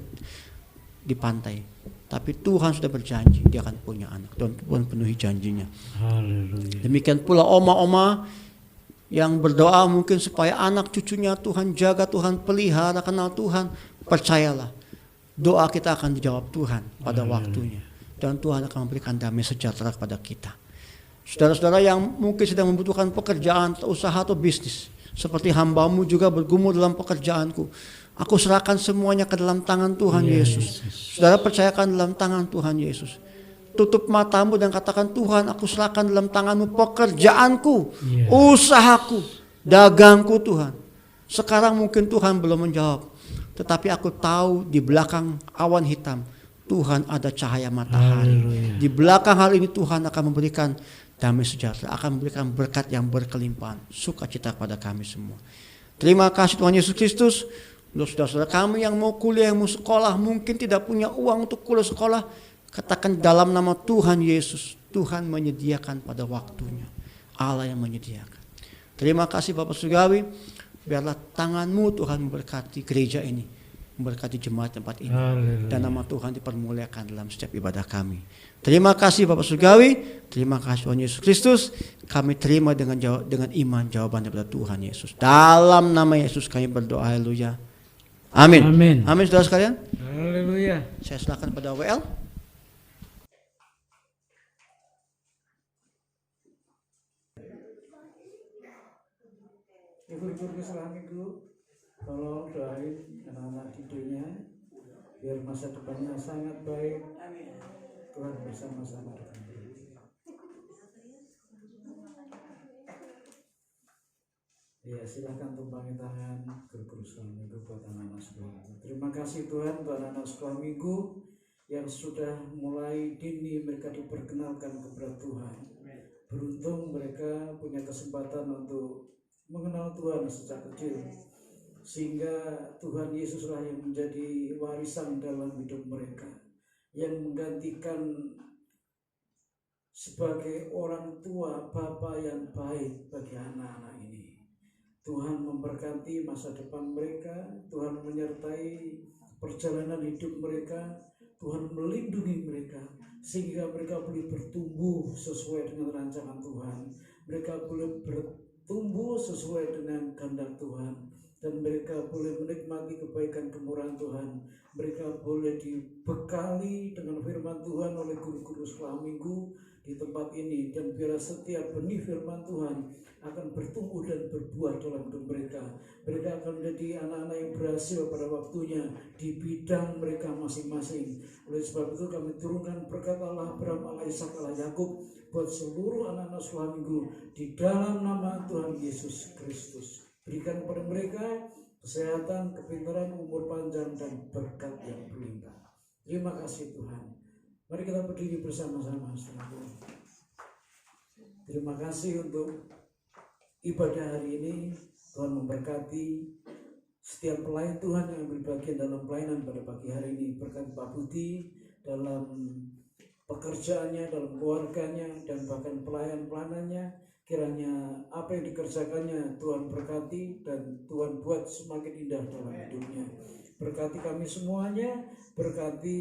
di pantai, tapi Tuhan sudah berjanji Dia akan punya anak, dan Tuhan penuhi janjinya. Haleluya. Demikian pula oma-oma yang berdoa mungkin supaya anak cucunya Tuhan jaga, Tuhan pelihara, kenal Tuhan. Percayalah, doa kita akan dijawab Tuhan pada waktunya, dan Tuhan akan memberikan damai sejahtera kepada kita. Saudara-saudara yang mungkin sedang membutuhkan pekerjaan, usaha atau bisnis, seperti hamba-Mu juga bergumul dalam pekerjaanku, aku serahkan semuanya ke dalam tangan Tuhan Yesus. Saudara percayakan dalam tangan Tuhan Yesus. Tutup matamu dan katakan, Tuhan, aku serahkan dalam tangan-Mu pekerjaanku, usahaku, dagangku Tuhan. Sekarang mungkin Tuhan belum menjawab, tetapi aku tahu di belakang awan hitam Tuhan ada cahaya matahari. Haleluya. Di belakang hal ini Tuhan akan memberikan damai sejahtera, akan memberikan berkat yang berkelimpahan, sukacita kepada kami semua. Terima kasih Tuhan Yesus Kristus. Untuk saudara-saudara kami yang mau kuliah, yang mau sekolah, mungkin tidak punya uang untuk kuliah sekolah, katakan dalam nama Tuhan Yesus, Tuhan menyediakan pada waktunya. Allah yang menyediakan. Terima kasih Bapak Surgawi, biarlah tangan-Mu Tuhan memberkati gereja ini, memberkati jemaat tempat ini. Haleluya. Dan nama Tuhan dipermuliakan dalam setiap ibadah kami. Terima kasih Bapak Surgawi, terima kasih Tuhan Yesus Kristus. Kami terima dengan iman jawaban daripada Tuhan Yesus. Dalam nama Yesus kami berdoa, haleluya. Amin. Amin. Amin saudara sekalian. Haleluya. Saya silakan pada WL. Ibu-ibu kesalahan itu, tolong doain anak-anak hidupnya biar masa depannya sangat baik. Tuhan bersama-sama dengan dia. Ya, silahkan tumpangi tangan guru-guru sekolah minggu buat anak-anak sekolah minggu. Terima kasih Tuhan buat anak-anak sekolah minggu yang sudah mulai dini mereka diperkenalkan kepada Tuhan. Beruntung mereka punya kesempatan untuk mengenal Tuhan sejak kecil, sehingga Tuhan Yesuslah yang menjadi warisan dalam hidup mereka, yang menggantikan sebagai orang tua, bapa yang baik bagi anak-anak ini. Tuhan memberkati masa depan mereka, Tuhan menyertai perjalanan hidup mereka, Tuhan melindungi mereka sehingga mereka boleh bertumbuh sesuai dengan rancangan Tuhan. Mereka boleh bertumbuh sesuai dengan kehendak Tuhan, dan mereka boleh menikmati kebaikan kemurahan Tuhan. Mereka boleh dibekali dengan firman Tuhan oleh guru-guru sekolah minggu di tempat ini, dan biar setiap benih firman Tuhan akan bertumbuh dan berbuah dalam hidup mereka. Mereka akan menjadi anak-anak yang berhasil pada waktunya di bidang mereka masing-masing. Oleh sebab itu kami turunkan berkat Allah Abraham, Allah Ishak, Allah Yakub buat seluruh anak-anak sekolah minggu di dalam nama Tuhan Yesus Kristus. Berikan kepada mereka kesehatan, kepintaran, umur panjang, dan berkat yang berlimpah. Terima kasih Tuhan. Mari kita berdiri bersama-sama. Terima kasih untuk ibadah hari ini. Tuhan memberkati setiap pelayan Tuhan yang ambil bagian dalam pelayanan pada pagi hari ini. Berkati Pak Budi dalam pekerjaannya, dalam keluarganya, dan bahkan pelayan-pelayanannya. Kiranya apa yang dikerjakannya Tuhan berkati dan Tuhan buat semakin indah dalam hidupnya. Berkati kami semuanya, berkati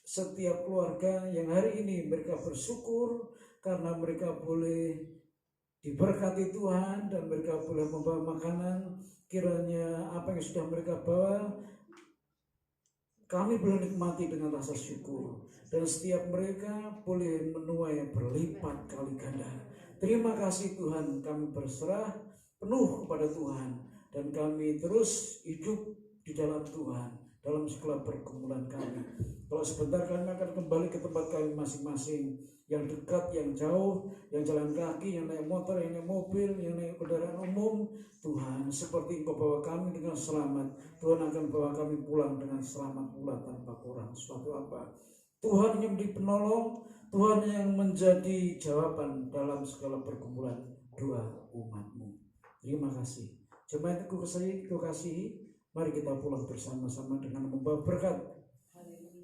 setiap keluarga yang hari ini mereka bersyukur karena mereka boleh diberkati Tuhan dan mereka boleh membawa makanan. Kiranya apa yang sudah mereka bawa kami boleh nikmati dengan rasa syukur, dan setiap mereka boleh menuai berlipat kali ganda. Terima kasih Tuhan, kami berserah penuh kepada Tuhan, dan kami terus hidup di dalam Tuhan dalam segala pergumulan kami. Kalau sebentar kami akan kembali ke tempat kami masing-masing, yang dekat, yang jauh, yang jalan kaki, yang naik motor, yang naik mobil, yang naik kendaraan umum. Tuhan, seperti Engkau bawa kami dengan selamat, Tuhan akan bawa kami pulang dengan selamat pula tanpa kurang suatu apa. Tuhan yang menjadi penolong, Tuhan yang menjadi jawaban dalam segala pergumulan doa umat-Mu. Terima kasih. Jemaat yang kukasihi, mari kita pulang bersama-sama dengan membawa berkat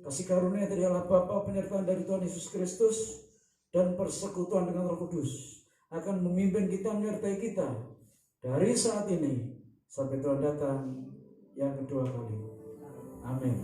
kasih karunia dari Allah Bapa, penyertaan dari Tuhan Yesus Kristus, dan persekutuan dengan Roh Kudus akan memimpin kita, menyertai kita dari saat ini sampai Tuhan datang yang kedua kali. Amin.